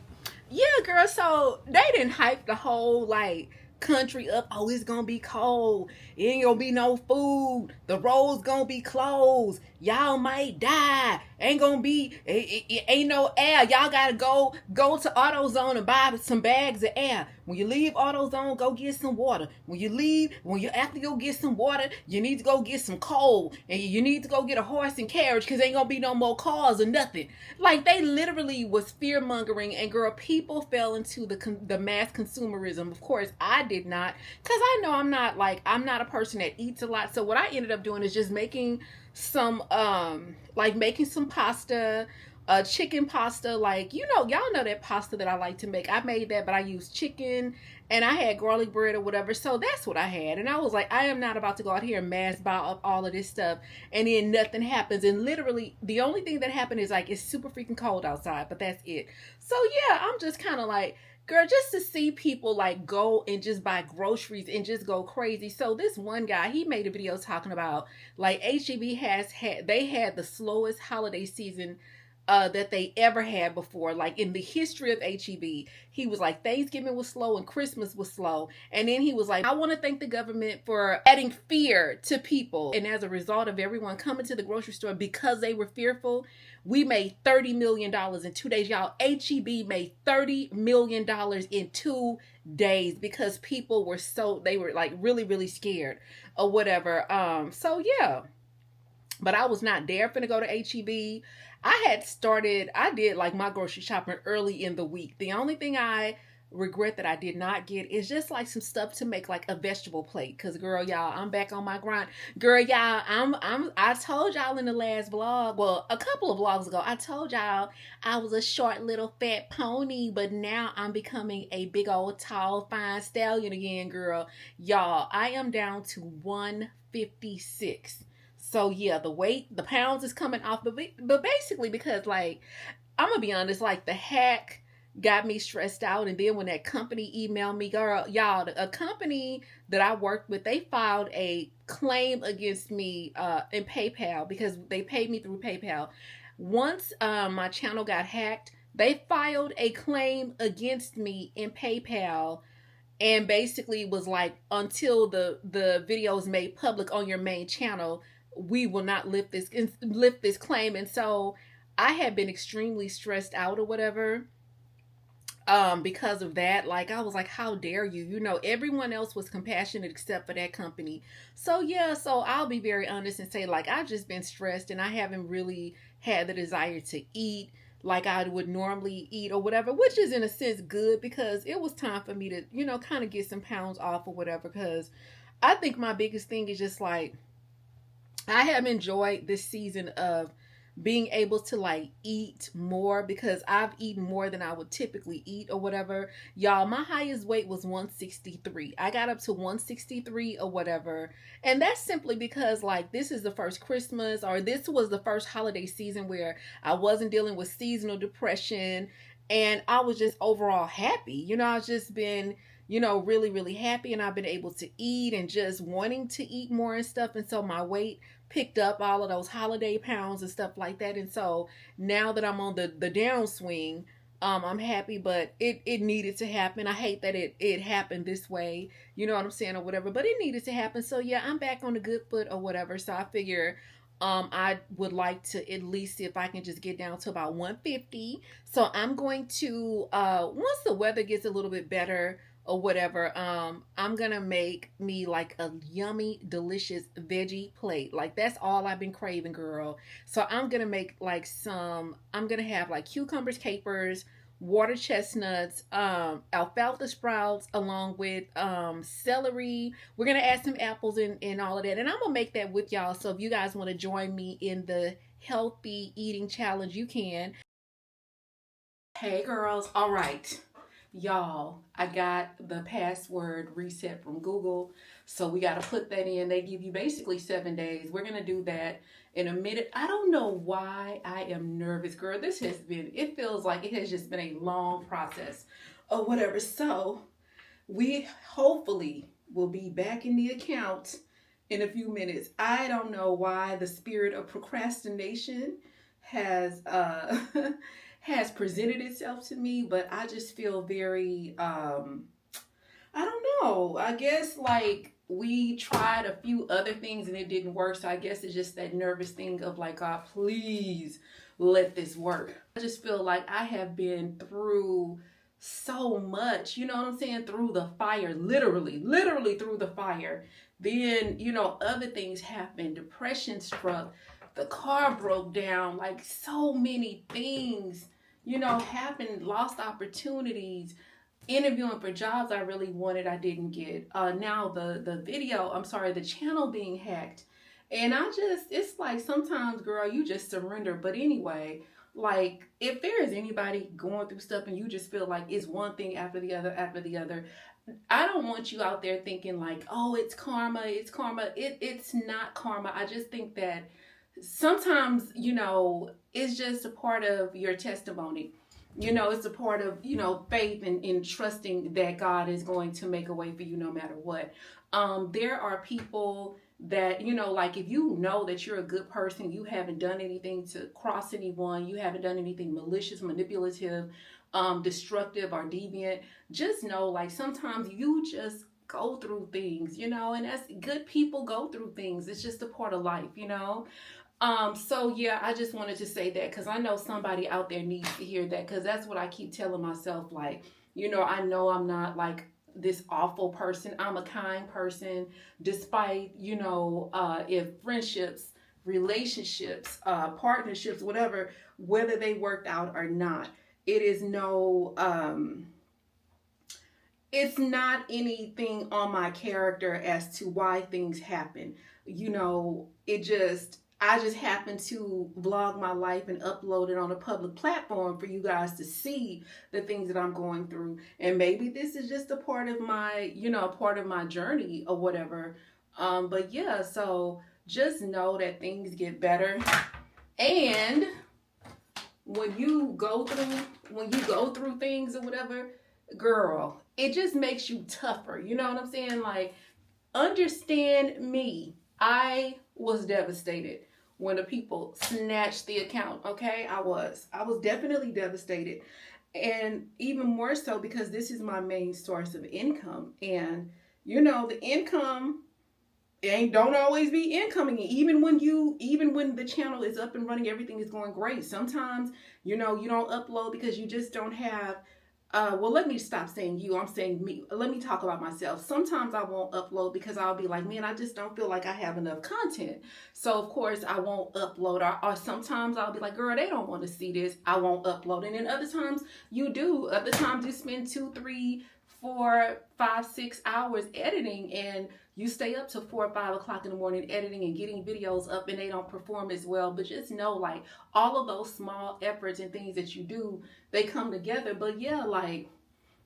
Yeah, girl, so they didn't hype the whole like country up. Oh, it's gonna be cold. It ain't gonna be no food. The roads gonna be closed. Y'all might die. Ain't gonna be ain't no air. Y'all gotta go to AutoZone and buy some bags of air. When you leave AutoZone, go get some water. After you go get some water, you need to go get some coal, and you need to go get a horse and carriage because ain't gonna be no more cars or nothing. Like they literally was fear mongering, and girl, people fell into the mass consumerism. Of course, I did not, because I know I'm not a person that eats a lot. So what I ended up doing is just making some making some pasta, chicken pasta, like y'all know that pasta that I like to make. I made that, but I used chicken and I had garlic bread or whatever. So that's what I had, and I was like, I am not about to go out here and mass buy up all of this stuff and then nothing happens. And literally the only thing that happened is like it's super freaking cold outside, but that's it. So yeah, I'm just kind of like, girl, just to see people like go and just buy groceries and just go crazy. So this one guy, he made a video talking about like HEB had the slowest holiday season that they ever had before, like in the history of HEB. He was like, Thanksgiving was slow and Christmas was slow. And then he was like, I want to thank the government for adding fear to people. And as a result of everyone coming to the grocery store because they were fearful, we made $30 million in 2 days. Y'all, HEB made $30 million in 2 days because people were they were like really, really scared or whatever. So yeah. But I was not there finna go to HEB. I did like my grocery shopping early in the week. The only thing I regret that I did not get is just like some stuff to make like a vegetable plate. Cause girl, y'all, I'm back on my grind. Girl, y'all, I told y'all in the last vlog, well, a couple of vlogs ago, I told y'all I was a short little fat pony, but now I'm becoming a big old tall fine stallion again, girl. Y'all, I am down to 156. So yeah, the pounds is coming off, but basically because like, I'm gonna be honest, like the hack got me stressed out. And then when that company emailed me, girl, y'all, a company that I worked with, they filed a claim against me in PayPal because they paid me through PayPal. Once my channel got hacked, they filed a claim against me in PayPal. And basically was like, until the video is made public on your main channel, we will not lift this claim. And so I had been extremely stressed out or whatever because of that. Like I was like, how dare you? Everyone else was compassionate except for that company. So yeah, so I'll be very honest and say like I've just been stressed and I haven't really had the desire to eat like I would normally eat or whatever, which is in a sense good because it was time for me to, kind of get some pounds off or whatever. Because I think my biggest thing is just like, I have enjoyed this season of being able to like eat more because I've eaten more than I would typically eat or whatever. Y'all, my highest weight was 163. I got up to 163 or whatever. And that's simply because like this is the first Christmas, or this was the first holiday season where I wasn't dealing with seasonal depression, and I was just overall happy. I've just been really, really happy, and I've been able to eat and just wanting to eat more and stuff. And so my weight picked up all of those holiday pounds and stuff like that. And so now that I'm on the downswing, I'm happy, but it needed to happen. I hate that it happened this way, you know what I'm saying, or whatever, but it needed to happen. So yeah, I'm back on the good foot or whatever. So I figure I would like to at least see if I can just get down to about 150. So I'm going to, once the weather gets a little bit better or whatever, I'm gonna make me like a yummy, delicious veggie plate. Like that's all I've been craving, girl. So I'm gonna make like I'm gonna have like cucumbers, capers, water chestnuts, alfalfa sprouts, along with celery. We're gonna add some apples and all of that, and I'm gonna make that with y'all. So if you guys want to join me in the healthy eating challenge, you can. Hey girls, all right. Y'all, I got the password reset from Google, so we got to put that in. They give you basically 7 days. We're going to do that in a minute. I don't know why I am nervous, girl. It feels like it has just been a long process or whatever. So we hopefully will be back in the account in a few minutes. I don't know why the spirit of procrastination has has presented itself to me, but I just feel very I don't know. I guess like we tried a few other things and it didn't work. So I guess it's just that nervous thing of like, God, please let this work. I just feel like I have been through so much, you know what I'm saying? Through the fire, literally through the fire. Then, other things happened. Depression struck. The car broke down. Like so many things, happened. Lost opportunities, interviewing for jobs I really wanted, I didn't get. Now the channel being hacked. And it's like sometimes, girl, you just surrender. But anyway, like if there is anybody going through stuff and you just feel like it's one thing after the other, I don't want you out there thinking like, oh, it's karma. It's not karma. I just think that sometimes, it's just a part of your testimony. It's a part of, faith and in trusting that God is going to make a way for you no matter what. There are people that, like if you know that you're a good person, you haven't done anything to cross anyone, you haven't done anything malicious, manipulative, destructive, or deviant, just know like sometimes you just go through things, and that's good. People go through things. It's just a part of life, So yeah, I just wanted to say that because I know somebody out there needs to hear that, because that's what I keep telling myself. Like, I know I'm not like this awful person. I'm a kind person, despite, if friendships, relationships, partnerships, whatever, whether they worked out or not, it is it's not anything on my character as to why things happen. I just happen to vlog my life and upload it on a public platform for you guys to see the things that I'm going through. And maybe this is just a part of my, part of my journey or whatever. But yeah, so just know that things get better. And when you go through things or whatever, girl, it just makes you tougher. You know what I'm saying? Like, understand me. I was devastated when the people snatched the account. Okay, I was definitely devastated, and even more so because this is my main source of income. And the income don't always be incoming. Even when the channel is up and running, everything is going great. Sometimes you don't upload because you just don't have well, let me stop saying you. I'm saying me. Let me talk about myself. Sometimes I won't upload because I'll be like, man, I just don't feel like I have enough content. So, of course, I won't upload. Or sometimes I'll be like, girl, they don't want to see this. I won't upload. And then other times you do. Other times you spend 2, 3, 4, 5, 6 hours editing, and you stay up till 4 or 5 o'clock in the morning editing and getting videos up, and they don't perform as well. But just know, like, all of those small efforts and things that you do, they come together. But yeah, like,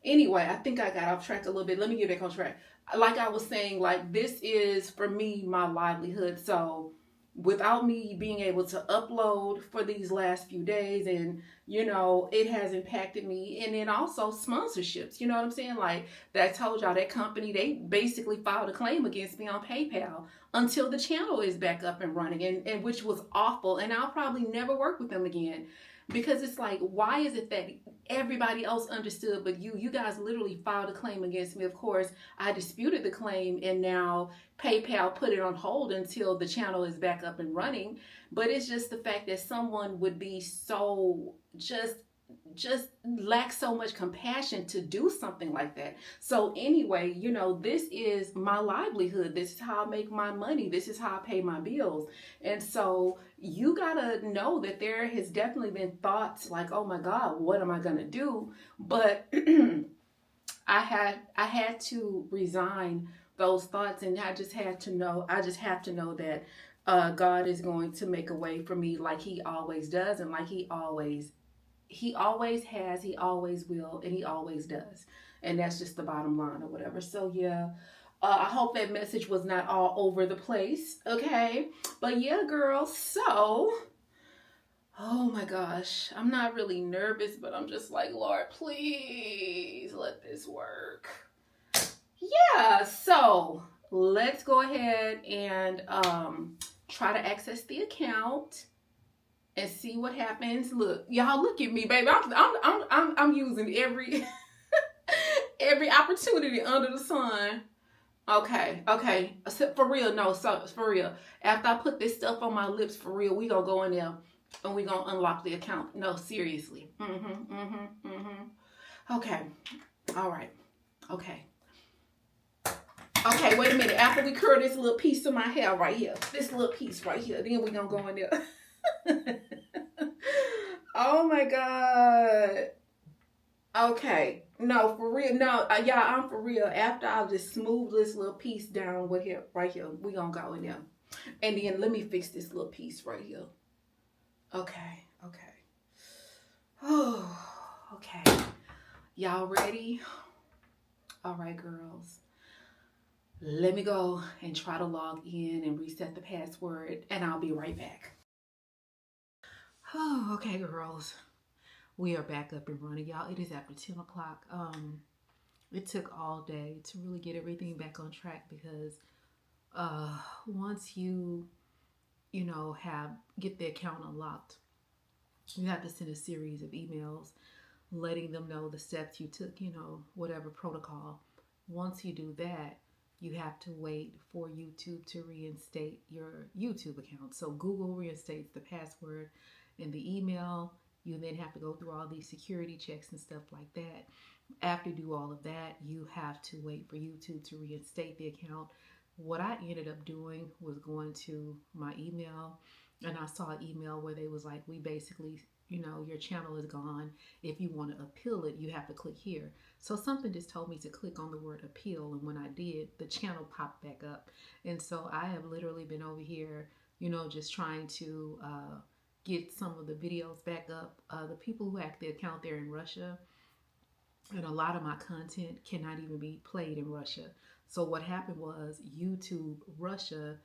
anyway, I think I got off track a little bit. Let me get back on track. Like I was saying, like, this is, for me, my livelihood. So without me being able to upload for these last few days, and it has impacted me. And then also sponsorships, you know what I'm saying? Like that, I told y'all, that company, they basically filed a claim against me on PayPal until the channel is back up and running, and which was awful. And I'll probably never work with them again, because it's like, why is it that everybody else understood but you guys literally filed a claim against me? Of course, I disputed the claim, and now PayPal put it on hold until the channel is back up and running. But it's just the fact that someone would be so just lack so much compassion to do something like that. So anyway, this is my livelihood. This is how I make my money. This is how I pay my bills. And so you gotta know that there has definitely been thoughts like, oh my God, what am I gonna do? But I had to resign those thoughts, and I just have to know that God is going to make a way for me, like he always does, and like he always he always has, he always will, and he always does. And that's just the bottom line or whatever. So yeah, I hope that message was not all over the place. Okay. But yeah, girls. So, oh my gosh, I'm not really nervous, but I'm just like, Lord, please let this work. Yeah. So let's go ahead and try to access the account and see what happens. Look, y'all, look at me, baby. I'm using every every opportunity under the sun. Okay, okay. For real, no, so for real. After I put this stuff on my lips, for real, we gonna go in there and we gonna unlock the account. No, seriously. Okay. All right. Okay. Okay, wait a minute. After we curl this little piece of my hair right here, this little piece right here, then we gonna go in there. Oh my God. Okay. No, for real. No, y'all, I'm for real. After I just smooth this little piece down with here, right here, we gonna go in there. And then let me fix this little piece right here. Okay. Okay. Oh, okay. Y'all ready? All right, girls. Let me go and try to log in and reset the password, and I'll be right back. Oh, okay, girls. We are back up and running, y'all. It is after 10 o'clock. It took all day to really get everything back on track because once you know, get the account unlocked, you have to send a series of emails letting them know the steps you took, you know, whatever protocol. Once you do that, you have to wait for YouTube to reinstate your YouTube account. So Google reinstates the password and the email. You then have to go through all these security checks and stuff like that. After you do all of that, you have to wait for YouTube to reinstate the account. What I ended up doing was going to my email, and I saw an email where they was like, we basically, you know, your channel is gone. If you want to appeal it, you have to click here. So something just told me to click on the word appeal, and when I did, the channel popped back up. And so I have literally been over here, you know, just trying to get some of the videos back up. The people who hacked the account, they're in Russia, and a lot of my content cannot even be played in Russia. So what happened was YouTube Russia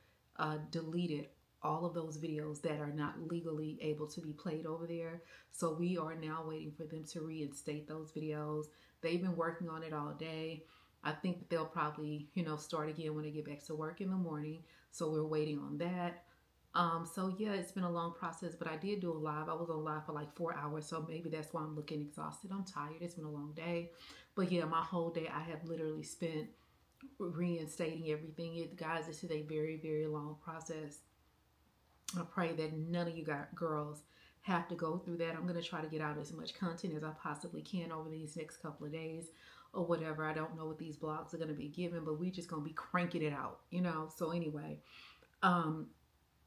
deleted all of those videos that are not legally able to be played over there. So we are now waiting for them to reinstate those videos. They've been working on it all day. I think that they'll probably, you know, start again when they get back to work in the morning. So we're waiting on that. So yeah, it's been a long process, but I did do a live. I was on live for like 4 hours, so maybe that's why I'm looking exhausted. I'm tired. It's been a long day. But yeah, my whole day I have literally spent reinstating everything. Guys, this is a very, very long process. I pray that none of you girls have to go through that. I'm going to try to get out as much content as I possibly can over these next couple of days or whatever. I don't know what these blogs are going to be given, but we just going to be cranking it out, you know? So anyway,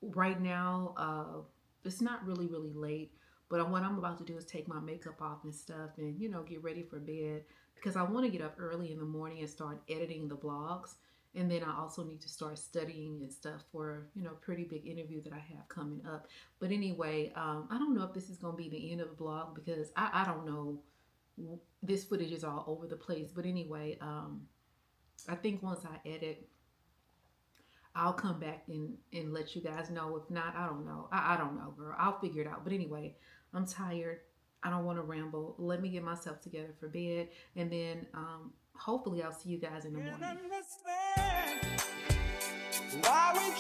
right now, it's not really, really late, but what I'm about to do is take my makeup off and stuff and, you know, get ready for bed because I want to get up early in the morning and start editing the blogs. And then I also need to start studying and stuff for, you know, pretty big interview that I have coming up. But anyway, I don't know if this is going to be the end of the vlog because I don't know. This footage is all over the place. But anyway, I think once I edit, I'll come back and let you guys know. If not, I don't know. I don't know, girl. I'll figure it out. But anyway, I'm tired. I don't want to ramble. Let me get myself together for bed. And then hopefully I'll see you guys in the morning. Why we